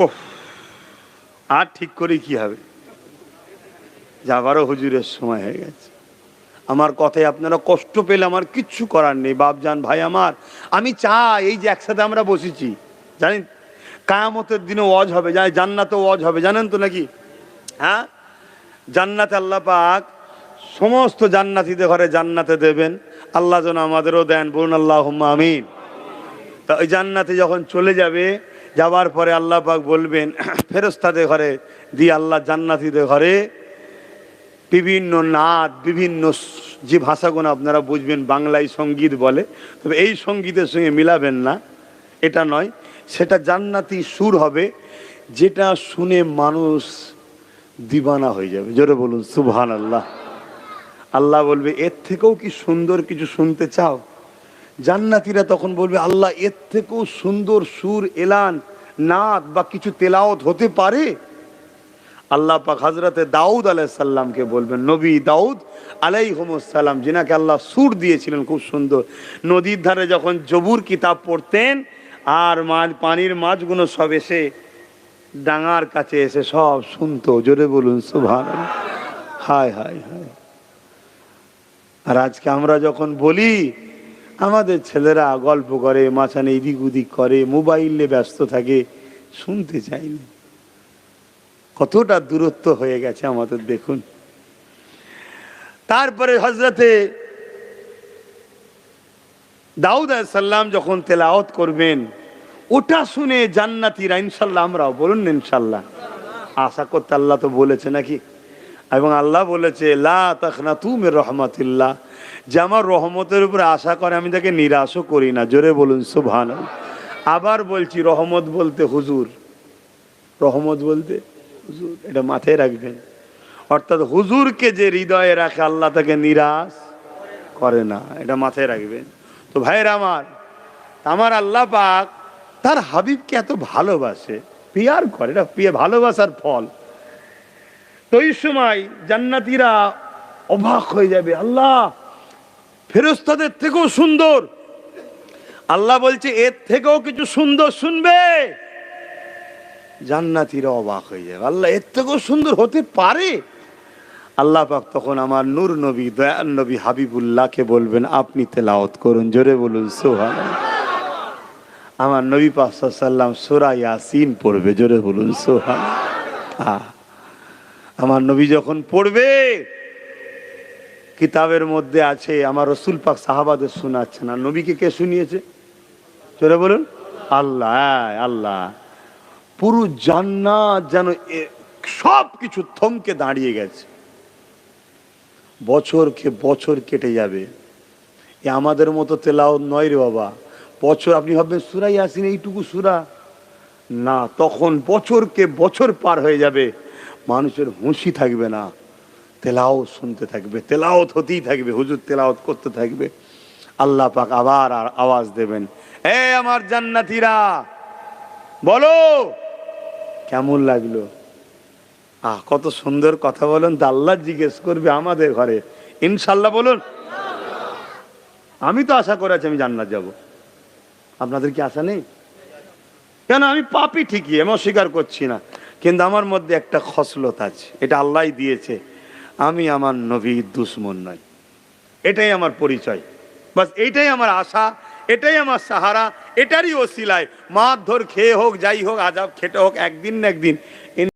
ওহ, আর ঠিক করে কি হবে, যাবারও হুজুরের সময় হয়ে গেছে। আমার কথায় আপনারা কষ্ট পেলে আমার কিচ্ছু করার নেই বাপজান ভাই আমার। আমি চাই এই যে একসাথে আমরা বসেছি, জানেন কিয়ামতের দিনে ওয়াজ হবে, জান্নাতে ওয়াজ হবে, জানেন তো নাকি? হ্যাঁ, জান্নাতে আল্লাহ পাক সমস্ত জান্নাতীদের ঘরে জান্নাতে দেবেন। আল্লাহ যেন আমাদেরও দেন, বলুন আল্লাহুম্মা আমিন। তা ওই জান্নাতে যখন চলে যাবে, যাবার পরে আল্লাহ পাক বলবেন ফেরেশতাদের ঘরে দিয়ে, আল্লাহ জান্নাতীদের ঘরে বিভিন্ন নাদ, বিভিন্ন যে ভাষাগুলো আপনারা বুঝবেন, বাংলায় সঙ্গীত বলে, তবে এই সঙ্গীতের সঙ্গে মিলাবেন না, এটা নয়, সেটা জান্নাতি সুর হবে, যেটা শুনে মানুষ দিবানা হয়ে যাবে। জোরে বলুন সুবহানাল্লাহ। আল্লাহ বলবে, এর থেকেও কি সুন্দর কিছু শুনতে চাও? জান্নাতীরা তখন বলবে, আল্লাহ এর থেকেও সুন্দর সুর, এলান, নাদ বা কিছু তেলাওয়াত হতে পারে? আল্লাহ পাক হযরতে দাউদ আলাইহিস সালামকে বলবেন, নবী দাউদ আলাইহিস সালাম, যিনাকে আল্লাহ সুর দিয়েছিলেন খুব সুন্দর, নদীর ধারে যখন জবুর কিতাব পড়তেন, আর পানির মাছগুলো সব এসে ডাঙার কাছে এসে সব শুনতো। জোরে বলুন সুবহানাল্লাহ। হায় হায় হায়। আর আজকে আমরা যখন বলি, আমাদের ছেলেরা গল্প করে, মাঝখানে এদিক ওদিক করে, মোবাইলে ব্যস্ত থাকে, শুনতে চাইনি। কতটা দূরত্ব হয়ে গেছে আমাদের দেখুন। তারপরে হযরতে দাউদ আলাইহিস সালাম যখন তেলাওয়াত করবেন, ওটা শুনে জান্নাতীরা, ইনশাআল্লাহ আমরাও, বলুন ইনশাআল্লাহ, আশা করতে, আল্লাহ তো বলেছে নাকি, এবং আল্লাহ বলেছে লা তাকনাতু মির রাহমাতিল্লাহ, যে আমার রহমতের উপরে আশা করে আমি তাকে নিরাশও করি না। জোরে বলুন সুবহানাল্লাহ। আবার বলছি, রহমত বলতে হুজুর, রহমত বলতে হুজুর, এটা মাথায় রাখবেন। অর্থাৎ হুজুরকে যে হৃদয়ে রাখে আল্লাহ তাকে নিরাশ করে না, এটা মাথায় রাখবেন। তো ভাইরা আমার, আমার আল্লাহ পাক তার হাবিবকে এত ভালোবাসে, পিয়ার করে, এটা প্রিয় ভালোবাসার ফল। তো এই সময় জান্নাতীরা অবাক হয়ে যাবে, আল্লাহ ফেরেশতাদের থেকেও সুন্দর। আল্লাহ বলছে এর থেকেও কিছু সুন্দর শুনবে। জান্নাতীরা অবাক হয়ে যাবে, আল্লাহ এর থেকেও সুন্দর হতে পারে? আল্লাহ পাক তখন আমার নূর নবী, দয়ার নবী হাবিবুল্লাহকে বলবেন, আপনি তেলাওয়াত করুন। জোরে বলুন সুবহানাল্লাহ। আমার নবী পাক সাল্লাল্লাহু আলাইহি ওয়াসাল্লাম সূরা ইয়াসিন পড়বে। জোরে বলুন সুবহানাল্লাহ। আমার নবী যখন পড়বে, কিতাবের মধ্যে আছে, আমার রাসূল পাক সাহাবাদের শোনাচ্ছেন। আর নবীকে কে শুনিয়েছে? জোরে বলুন আল্লাহ। আল্লাহ পুরো জান্নাত যেন সব কিছু থমকে দাঁড়িয়ে গেছে। বছরকে বছর কেটে যাবে। এ আমাদের মতো তেলাওয়াত নয় রে বাবা। বছর, আপনি ভাববেন সূরা ইয়াসিন এইটুকু সূরা, না, তখন বছরকে বছর পার হয়ে যাবে, মানুষের হুঁশি থাকবে না, তেলাওয়াত শুনতে থাকবে, তেলাওয়াত হতেই থাকবে, হুজুর তেলাওয়াত করতে থাকবে। আল্লাহ পাক আবার আর আওয়াজ দেবেন, এ আমার জান্নাতীরা বলো কেমন লাগলো? কত সুন্দর কথা বলেন। তা আল্লাহ জিজ্ঞেস করবে আমাদের ঘরে, ইনশাল্লাহ বলুন। আমি তো আশা করে আছি আমি জান্নাত যাব, আপনাদের কি আশা নেই? কেন? আমি পাপী ঠিকই, আমি অস্বীকার করছি না, কিন্তু আমার মধ্যে একটা খসলত আছে, এটা আল্লাহই দিয়েছে, আমি আমার নবীর দুশমন নই। এটাই আমার পরিচয়, বাস এইটাই আমার আশা, এটাই আমার সাহারা, এটারই ওসিলায় মারধর খেয়ে হোক, যাই হোক, আজাব খেটে হোক, একদিন না একদিন